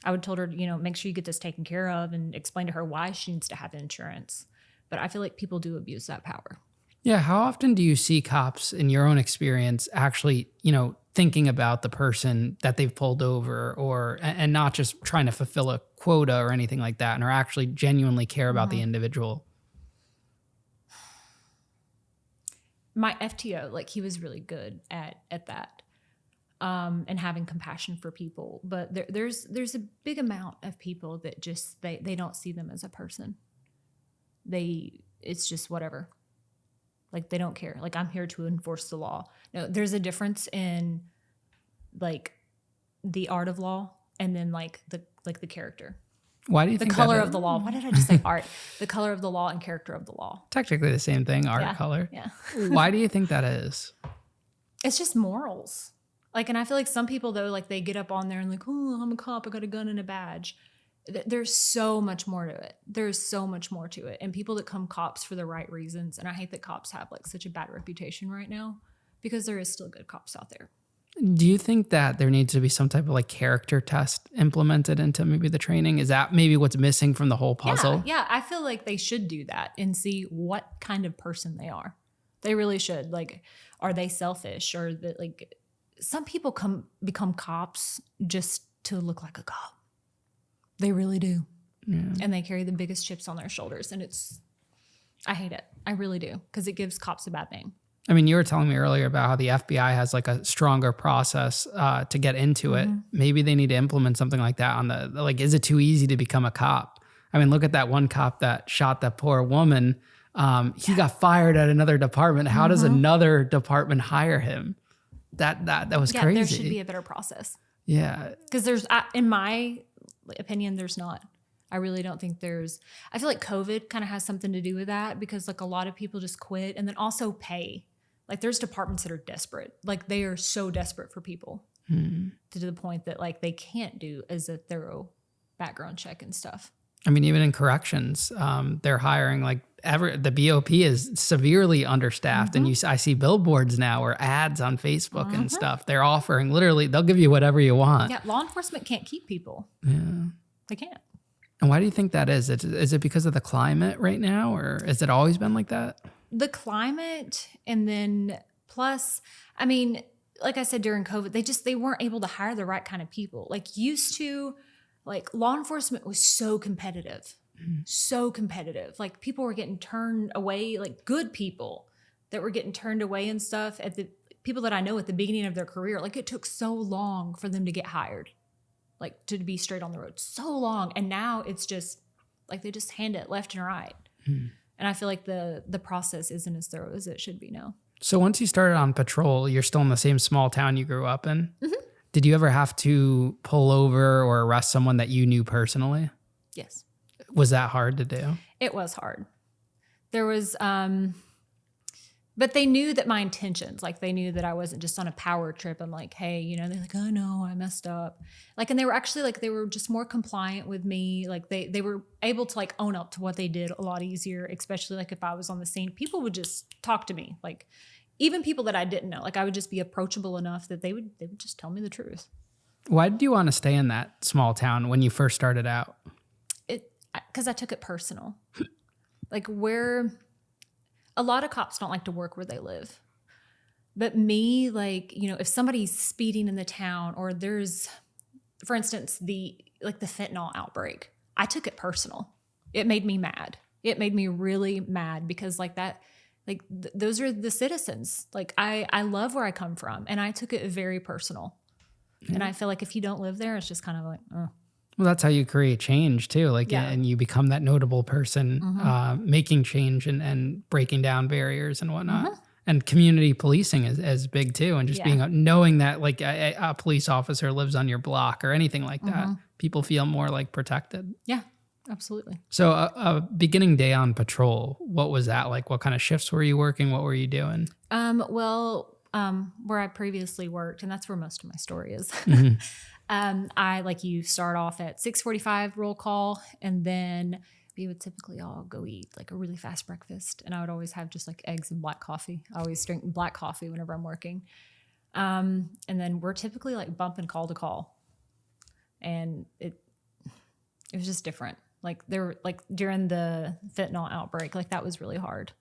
I would have told her, make sure you get this taken care of and explain to her why she needs to have insurance. But I feel like people do abuse that power. Yeah. How often do you see cops in your own experience actually, thinking about the person that they've pulled over and not just trying to fulfill a quota or anything like that, and are actually genuinely care about the individual? My FTO, he was really good at that. And having compassion for people. But there's a big amount of people that just, they don't see them as a person. It's just whatever. Like, they don't care. Like, I'm here to enforce the law. No, there's a difference in the art of law and then the character. Why do you think the color of the law? Why did I just say art? The color of the law and character of the law. Technically the same thing, art, color. Yeah. Why do you think that is? It's just morals. And I feel like some people, though, they get up on there and oh, I'm a cop, I got a gun and a badge. There's so much more to it. There's so much more to it. And people that come cops for the right reasons. And I hate that cops have such a bad reputation right now, because there is still good cops out there. Do you think that there needs to be some type of character test implemented into maybe the training? Is that maybe what's missing from the whole puzzle? Yeah, I feel like they should do that and see what kind of person they are. They really should. Are they selfish? Or some people become cops just to look like a cop. They really do. Yeah. And they carry the biggest chips on their shoulders. And I hate it. I really do. Because it gives cops a bad name. I mean, you were telling me earlier about how the FBI has a stronger process to get into it. Maybe they need to implement something like that on is it too easy to become a cop? I mean, look at that one cop that shot that poor woman. He got fired at another department. How does another department hire him? That was crazy. There should be a better process. Yeah. Because in my opinion, there's not. I really don't think there's. I feel like COVID kind of has something to do with that, because a lot of people just quit, and then also pay. There's departments that are desperate. They are so desperate for people to the point that they can't do as a thorough background check and stuff. I mean, even in corrections, they're hiring the BOP is severely understaffed, and I see billboards now or ads on Facebook and stuff. They're offering literally, they'll give you whatever you want. Yeah, law enforcement can't keep people. Yeah, they can't. And why do you think that is? Is it because of the climate right now, or has it always been like that? The climate, and then plus, I mean, like I said, during COVID, they weren't able to hire the right kind of people. Used to, law enforcement was so competitive. So competitive. People were getting turned away, good people that were getting turned away and stuff, at the people that I know at the beginning of their career. It took so long for them to get hired, to be straight on the road, so long. And now it's just they just hand it left and right. And I feel like the process isn't as thorough as it should be now. So once you started on patrol, you're still in the same small town you grew up in. Did you ever have to pull over or arrest someone that you knew personally? Yes. Was that hard to do? It was hard. There was, but they knew that my intentions, they knew that I wasn't just on a power trip. I'm hey, they're oh no, I messed up. And they were actually they were just more compliant with me. They were able to own up to what they did a lot easier, especially if I was on the scene. People would just talk to me. Even people that I didn't know, I would just be approachable enough that they would just tell me the truth. Why did you want to stay in that small town when you first started out? Because I took it personal. Where a lot of cops don't like to work where they live. But me, if somebody's speeding in the town, or there's, for instance, the fentanyl outbreak, I took it personal. It made me mad. It made me really mad, because those are the citizens. I love where I come from, and I took it very personal. And I feel like if you don't live there, it's just kind of like, oh. Well, that's how you create change too. Like, and you become that notable person, making change and breaking down barriers and whatnot. And community policing is big too. And just knowing that like a police officer lives on your block or anything like that, people feel more like protected. Yeah, absolutely. So a beginning day on patrol, what was that like? What kind of shifts were you working? What were you doing? Where I previously worked, and that's where most of my story is. You start off at 6:45 roll call, and then we would typically all go eat like a really fast breakfast, and I would always have just like eggs and black coffee. I always drink black coffee whenever I'm working. And then we're typically like bumping call to call, and it was just different. Like during the fentanyl outbreak, like that was really hard.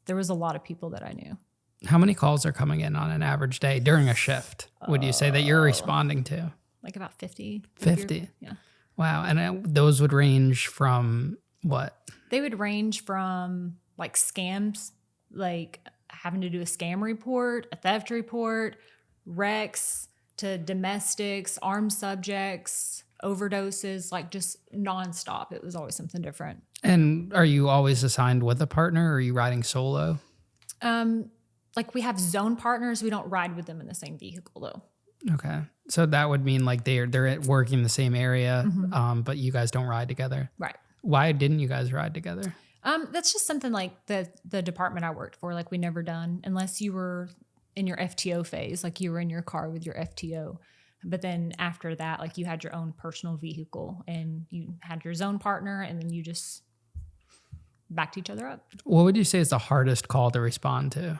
There was a lot of people that I knew. How many calls are coming in on an average day during a shift? Would you say that you're responding to? Like about 50. 50? Yeah. Wow. And those would range from what? They would range from like scams, like having to do a scam report, a theft report, wrecks, to domestics, armed subjects, overdoses, like just nonstop. It was always something different. And are you always assigned with a partner, or are you riding solo? Like we have zone partners. We don't ride with them in the same vehicle though. Okay. So that would mean like they're working the same area, but you guys don't ride together. Right. Why didn't you guys ride together? That's just something like the department I worked for, like we never done unless you were in your FTO phase, like you were in your car with your FTO. But then after that, like you had your own personal vehicle and you had your zone partner, and then you just backed each other up. What would you say is the hardest call to respond to?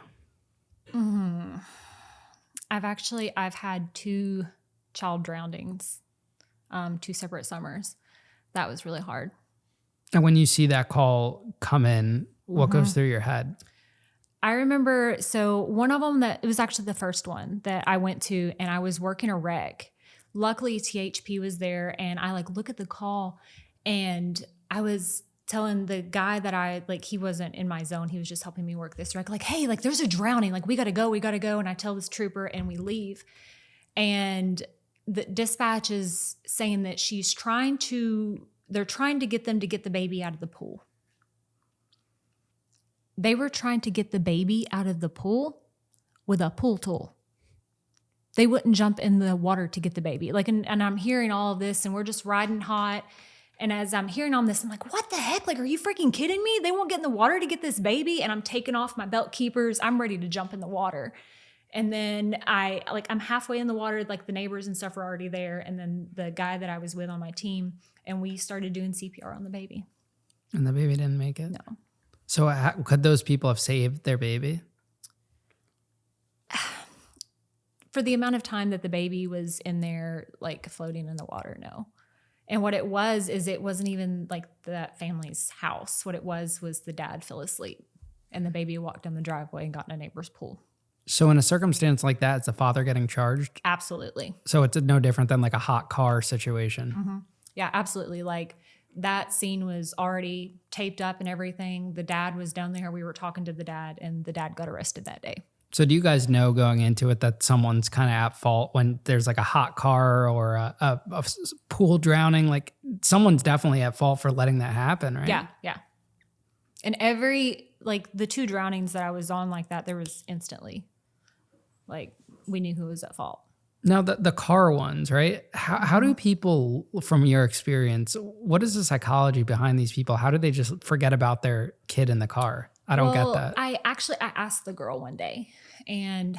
I've had 2 child drownings, 2 separate summers. That was really hard. And when you see that call come in, what goes through your head? I remember, so one of them it was actually the first one that I went to, and I was working a wreck. Luckily, THP was there, and I like look at the call, and I was telling the guy that he wasn't in my zone. He was just helping me work this wreck. Like, hey, like there's a drowning. Like we got to go. And I tell this trooper, and we leave. And the dispatch is saying that they're trying to get them to get the baby out of the pool. They were trying to get the baby out of the pool with a pool tool. They wouldn't jump in the water to get the baby. Like, and I'm hearing all of this, and we're just riding hot. And as I'm hearing all this, I'm like, what the heck? Like, are you freaking kidding me? They won't get in the water to get this baby. And I'm taking off my belt keepers. I'm ready to jump in the water. And then I'm halfway in the water, like the neighbors and stuff are already there. And then the guy that I was with on my team, and we started doing CPR on the baby. And the baby didn't make it? No. So could those people have saved their baby? For the amount of time that the baby was in there, like floating in the water, no. And what it was is it wasn't even like that family's house. What it was the dad fell asleep, and the baby walked down the driveway and got in a neighbor's pool. So in a circumstance like that, is the father getting charged? Absolutely. So it's no different than like a hot car situation. Yeah, absolutely. Like that scene was already taped up and everything. The dad was down there. We were talking to the dad, and the dad got arrested that day. So do you guys know going into it that someone's kind of at fault when there's like a hot car or a pool drowning? Like someone's definitely at fault for letting that happen, right? Yeah, yeah. And the 2 drownings that I was on like that, there was instantly, like we knew who was at fault. Now the car ones, right? How do people, from your experience, what is the psychology behind these people? How do they just forget about their kid in the car? I don't get that. I asked the girl one day, and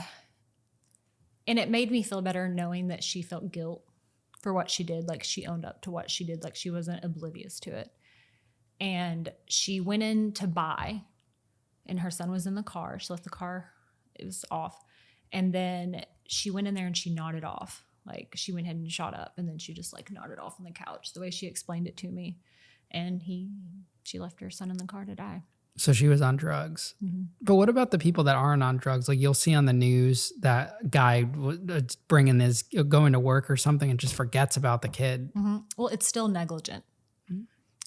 it made me feel better knowing that she felt guilt for what she did. Like she owned up to what she did. Like she wasn't oblivious to it. And she went in to buy, and her son was in the car. She left the car, it was off. And then she went in there and she nodded off. Like she went ahead and shot up, and then she just like nodded off on the couch the way she explained it to me. And she left her son in the car to die. So she was on drugs. But what about the people that aren't on drugs? Like you'll see on the news that guy going to work or something and just forgets about the kid. Well, it's still negligent.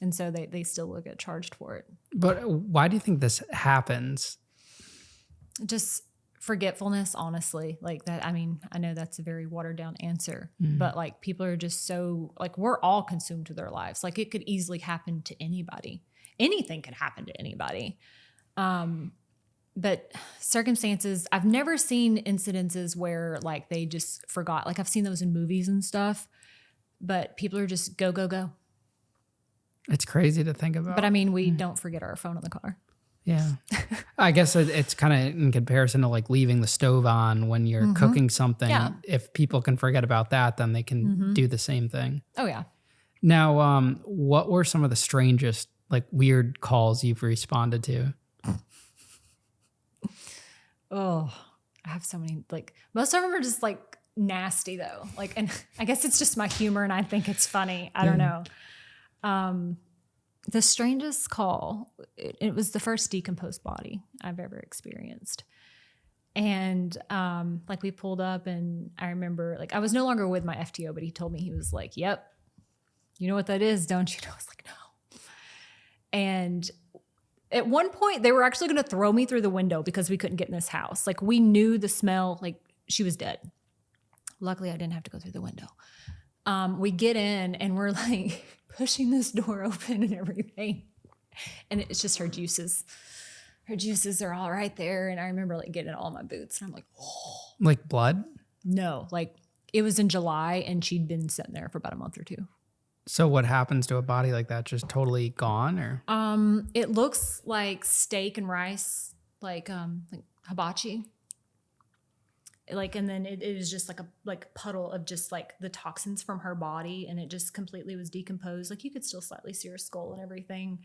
And so they still will get charged for it. But why do you think this happens? Just Forgetfulness, honestly, like that. I mean, I know that's a very watered down answer, but like people are just so like, we're all consumed with their lives. Like it could easily happen to anybody. Anything could happen to anybody. But circumstances, I've never seen incidences where like they just forgot. Like I've seen those in movies and stuff, but people are just go, go, go. It's crazy to think about. But I mean, we don't forget our phone in the car. Yeah. I guess it's kind of in comparison to like leaving the stove on when you're cooking something. Yeah. If people can forget about that, then they can do the same thing. Oh, yeah. Now, what were some of the strangest, like weird calls you've responded to? Oh, I have so many, like most of them are just like nasty though. Like, and I guess it's just my humor and I think it's funny. I don't know. The strangest call, it was the first decomposed body I've ever experienced. And like we pulled up and I remember like I was no longer with my FTO, but he told me, he was like, yep, you know what that is, don't you? And I was like, no. And at one point they were actually going to throw me through the window because we couldn't get in this house. Like we knew the smell, like she was dead. Luckily I didn't have to go through the window. We get in and we're like pushing this door open and everything. And it's just her juices. Her juices are all right there. And I remember like getting all my boots and I'm like, oh. Like blood? No, like it was in July and she'd been sitting there for about a month or two. So what happens to a body like that? Just totally gone or? It looks like steak and rice, like hibachi. Like, and then it is just like a puddle of just like the toxins from her body. And it just completely was decomposed. Like you could still slightly see her skull and everything.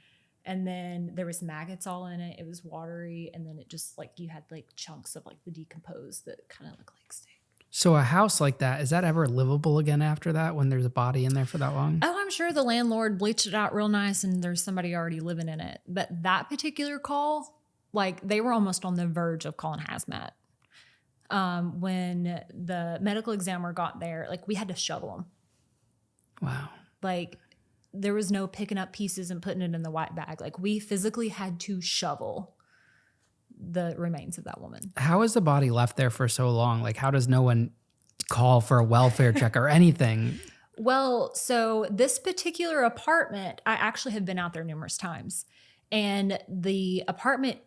And then there was maggots all in it. It was watery. And then it just like, you had like chunks of like the decomposed that kind of look like steak. So a house like that, is that ever livable again after that when there's a body in there for that long? Oh, I'm sure the landlord bleached it out real nice and there's somebody already living in it. But that particular call, like they were almost on the verge of calling hazmat. When the medical examiner got there, like we had to shovel them. Wow. Like there was no picking up pieces and putting it in the white bag. Like we physically had to shovel the remains of that woman. How is the body left there for so long? Like how does no one call for a welfare check or anything? Well, so this particular apartment, I actually have been out there numerous times. And the apartment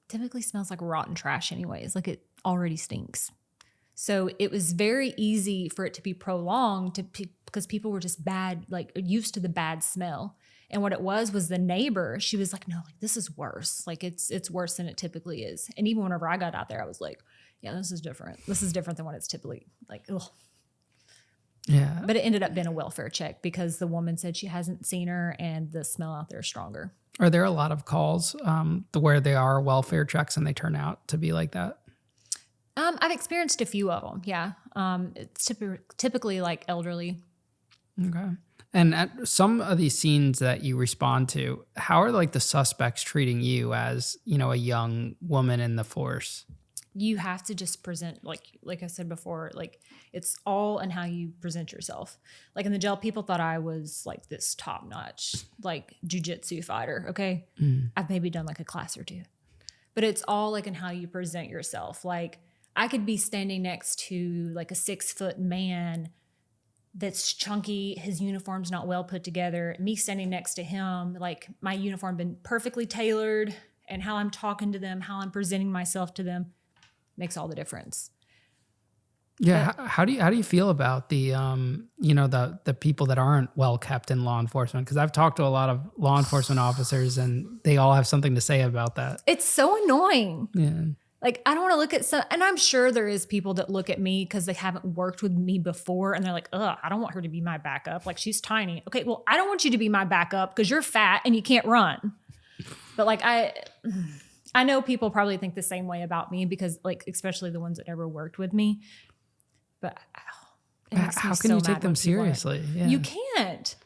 typically smells like rotten trash anyways. Like it already stinks. So it was very easy for it to be prolonged because people were just bad, like used to the bad smell. And what it was the neighbor, she was like, no, like this is worse. Like it's worse than it typically is. And even whenever I got out there, I was like, yeah, this is different. This is different than what it's typically like. Ugh. Yeah. But it ended up being a welfare check because the woman said she hasn't seen her and the smell out there is stronger. Are there a lot of calls where they are welfare checks and they turn out to be like that? I've experienced a few of them. Yeah. It's typically like elderly. Okay. And at some of these scenes that you respond to, how are like the suspects treating you as, you know, a young woman in the force? You have to just present, like I said before, like it's all in how you present yourself. Like in the jail, people thought I was like this top-notch, like jiu-jitsu fighter. Okay. I've maybe done like a class or two, but it's all like in how you present yourself. Like I could be standing next to like a 6-foot man that's chunky. His uniform's not well put together. Me standing next to him, like my uniform been perfectly tailored, and how I'm talking to them, how I'm presenting myself to them makes all the difference. Yeah. How do you feel about the, the people that aren't well kept in law enforcement? Because I've talked to a lot of law enforcement officers and they all have something to say about that. It's so annoying. Yeah. Like, I don't want to look at some, and I'm sure there is people that look at me because they haven't worked with me before and they're like, ugh, I don't want her to be my backup. Like, she's tiny. Okay, well, I don't want you to be my backup because you're fat and you can't run. But like, I know people probably think the same way about me because like, especially the ones that never worked with me. But how can you take them seriously? Yeah. You can't.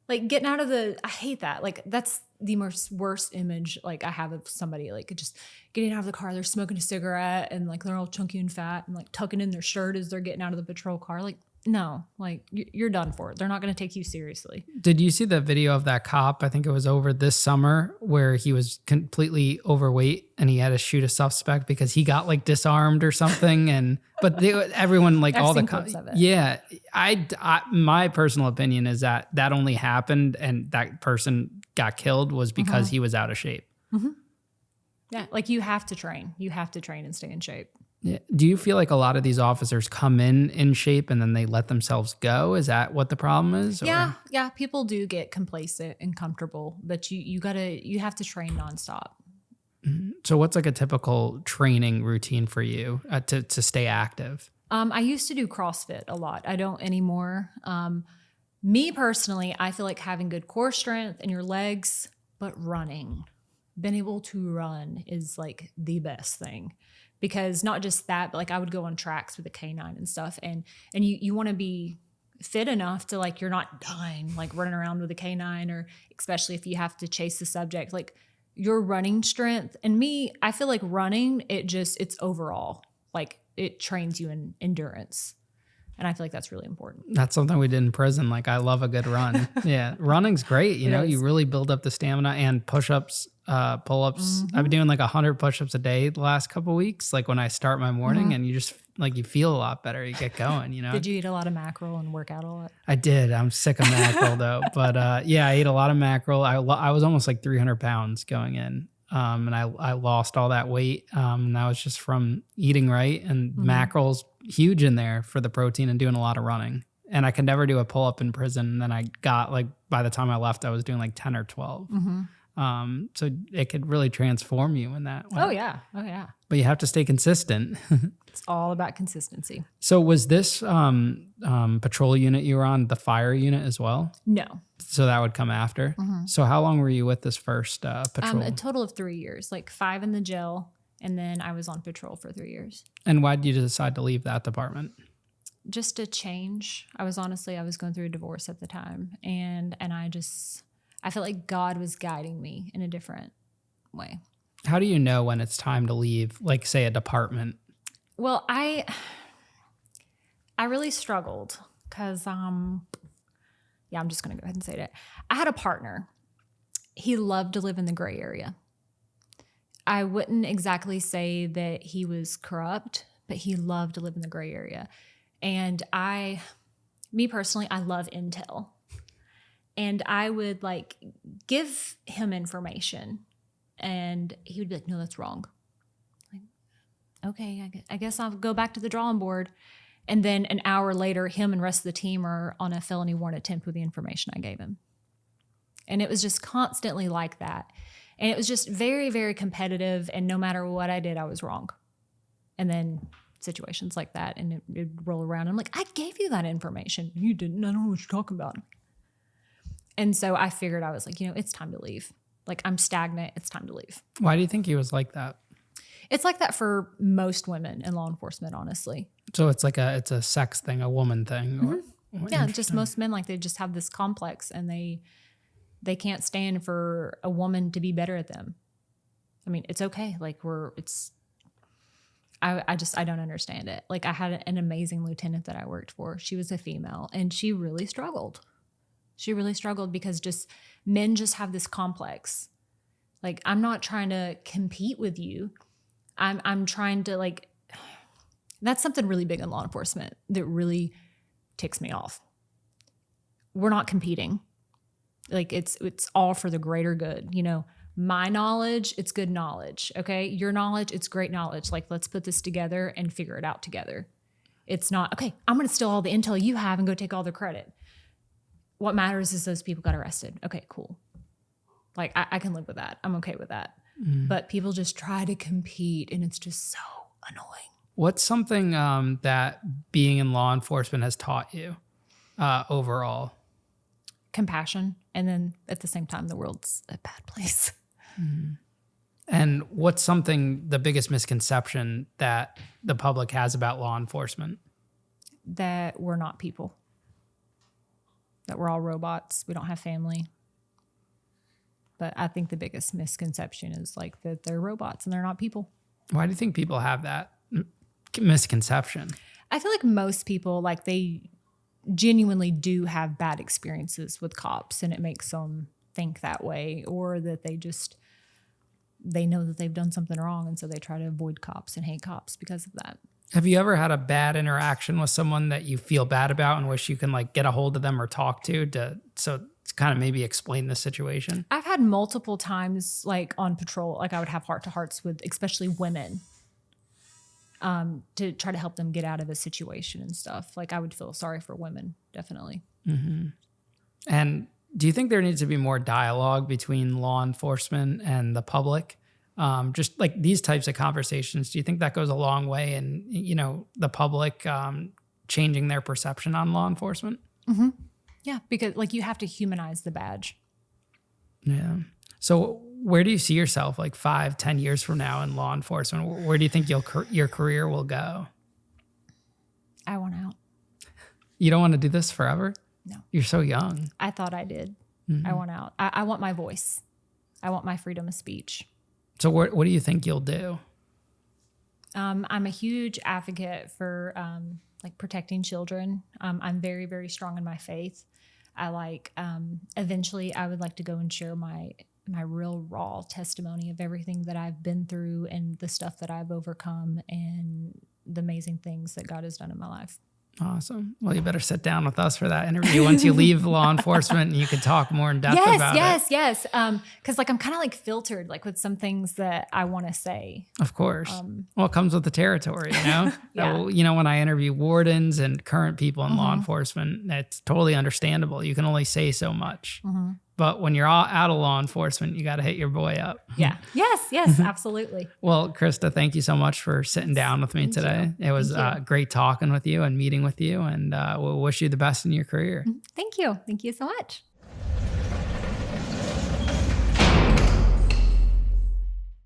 Like getting out of I hate that. Like that's the worst image like I have of somebody like just getting out of the car, they're smoking a cigarette and like they're all chunky and fat and like tucking in their shirt as they're getting out of the patrol car. Like No, like you're done for. They're not going to take you seriously. Did you see the video of that cop? I think it was over this summer where he was completely overweight and he had to shoot a suspect because he got like disarmed or something. Everyone like I've all seen the clips of it. yeah. My personal opinion is that only happened and that person got killed was because he was out of shape. Mm-hmm. Yeah, like you have to train. You have to train and stay in shape. Yeah. Do you feel like a lot of these officers come in shape and then they let themselves go? Is that what the problem is? Or? Yeah. People do get complacent and comfortable, but you have to train nonstop. Mm-hmm. So what's like a typical training routine for you to stay active? I used to do CrossFit a lot. I don't anymore. Me personally, I feel like having good core strength in your legs, but running, being able to run is like the best thing. Because not just that, but like I would go on tracks with a canine and stuff. And you want to be fit enough to like, you're not dying, like running around with a canine, or especially if you have to chase the subject, like your running strength. And me, I feel like running, it's overall, like it trains you in endurance. And I feel like that's really important. That's something we did in prison. Like I love a good run. Yeah. Running's great. You really build up the stamina and push-ups, pull-ups. Mm-hmm. I've been doing like 100 push-ups a day the last couple of weeks. Like when I start my morning and you just like, you feel a lot better. You get going, Did you eat a lot of mackerel and work out a lot? I did. I'm sick of mackerel though. But yeah, I ate a lot of mackerel. I was almost like 300 pounds going in. And I lost all that weight. And that was just from eating right. And mackerel's huge in there for the protein and doing a lot of running. And I could never do a pull-up in prison. And then I got like, by the time I left, I was doing like 10 or 12. So it could really transform you in that way. Oh yeah. But you have to stay consistent. It's all about consistency. So was this patrol unit you were on the fire unit as well? No. So that would come after. So how long were you with this first patrol? A total of 3 years, like 5 in the jail. And then I was on patrol for 3 years. And why did you decide to leave that department? Just a change. I was going through a divorce at the time. And I felt like God was guiding me in a different way. How do you know when it's time to leave, like say a department? Well, I really struggled because, I'm just going to go ahead and say it. I had a partner. He loved to live in the gray area. I wouldn't exactly say that he was corrupt, but he loved to live in the gray area. And me personally, I love intel. And I would like give him information and he would be like, no, that's wrong. Like, okay, I guess I'll go back to the drawing board. And then an hour later, him and the rest of the team are on a felony warrant attempt with the information I gave him. And it was just constantly like that. And it was just very, very competitive. And no matter what I did, I was wrong. And then situations like that, and it would roll around. I'm like, I gave you that information. You didn't. I don't know what you're talking about. And so I figured, I was like, it's time to leave. Like I'm stagnant. It's time to leave. Why do you think he was like that? It's like that for most women in law enforcement, honestly. So it's it's a sex thing, a woman thing. Yeah, just most men, like they just have this complex and they can't stand for a woman to be better at them. I mean, it's okay. Like I don't understand it. Like I had an amazing lieutenant that I worked for. She was a female and she really struggled. She really struggled because just men just have this complex. Like I'm not trying to compete with you. I'm trying to like, that's something really big in law enforcement that really ticks me off. We're not competing. Like it's all for the greater good. My knowledge, it's good knowledge. Okay. Your knowledge, it's great knowledge. Like, let's put this together and figure it out together. It's not, okay, I'm going to steal all the intel you have and go take all the credit. What matters is those people got arrested. Okay, cool. Like I can live with that. I'm okay with that. But people just try to compete and it's just so annoying. What's something that being in law enforcement has taught you overall? Compassion. And then at the same time, the world's a bad place. And what's the biggest misconception that the public has about law enforcement? That we're not people. That we're all robots. We don't have family. But I think the biggest misconception is like that they're robots and they're not people. Why do you think people have that misconception? I feel like most people, like they genuinely do have bad experiences with cops, and it makes them think that way, or that they know that they've done something wrong, and so they try to avoid cops and hate cops because of that. Have you ever had a bad interaction with someone that you feel bad about and wish you can like get a hold of them or talk to kind of maybe explain the situation? I've had multiple times, like on patrol, like I would have heart-to-hearts with especially women, to try to help them get out of a situation and stuff. Like I would feel sorry for women, definitely. Mm-hmm. And do you think there needs to be more dialogue between law enforcement and the public? Just like these types of conversations, do you think that goes a long way in, the public changing their perception on law enforcement? Mm-hmm. Yeah, because like you have to humanize the badge. Yeah. So where do you see yourself like 5-10 years from now in law enforcement? Where do you think your career will go? I want out. You don't want to do this forever? No. You're so young. I thought I did. Mm-hmm. I want out. I want my voice. I want my freedom of speech. So what do you think you'll do? I'm a huge advocate for like protecting children. I'm very, very strong in my faith. Eventually I would like to go and share my real raw testimony of everything that I've been through and the stuff that I've overcome and the amazing things that God has done in my life. Awesome. Well, you better sit down with us for that interview once you leave law enforcement, and you can talk more in depth about it. Yes. Because like I'm kind of like filtered like with some things that I want to say. Of course. Well, it comes with the territory, Yeah. When I interview wardens and current people in law enforcement, it's totally understandable. You can only say so much. Mm-hmm. But when you're all out of law enforcement, you got to hit your boy up. Yeah. Yes, absolutely. Well, Christa, thank you so much for sitting down with me today. It was great talking with you and meeting with you, and we'll wish you the best in your career. Thank you. Thank you so much.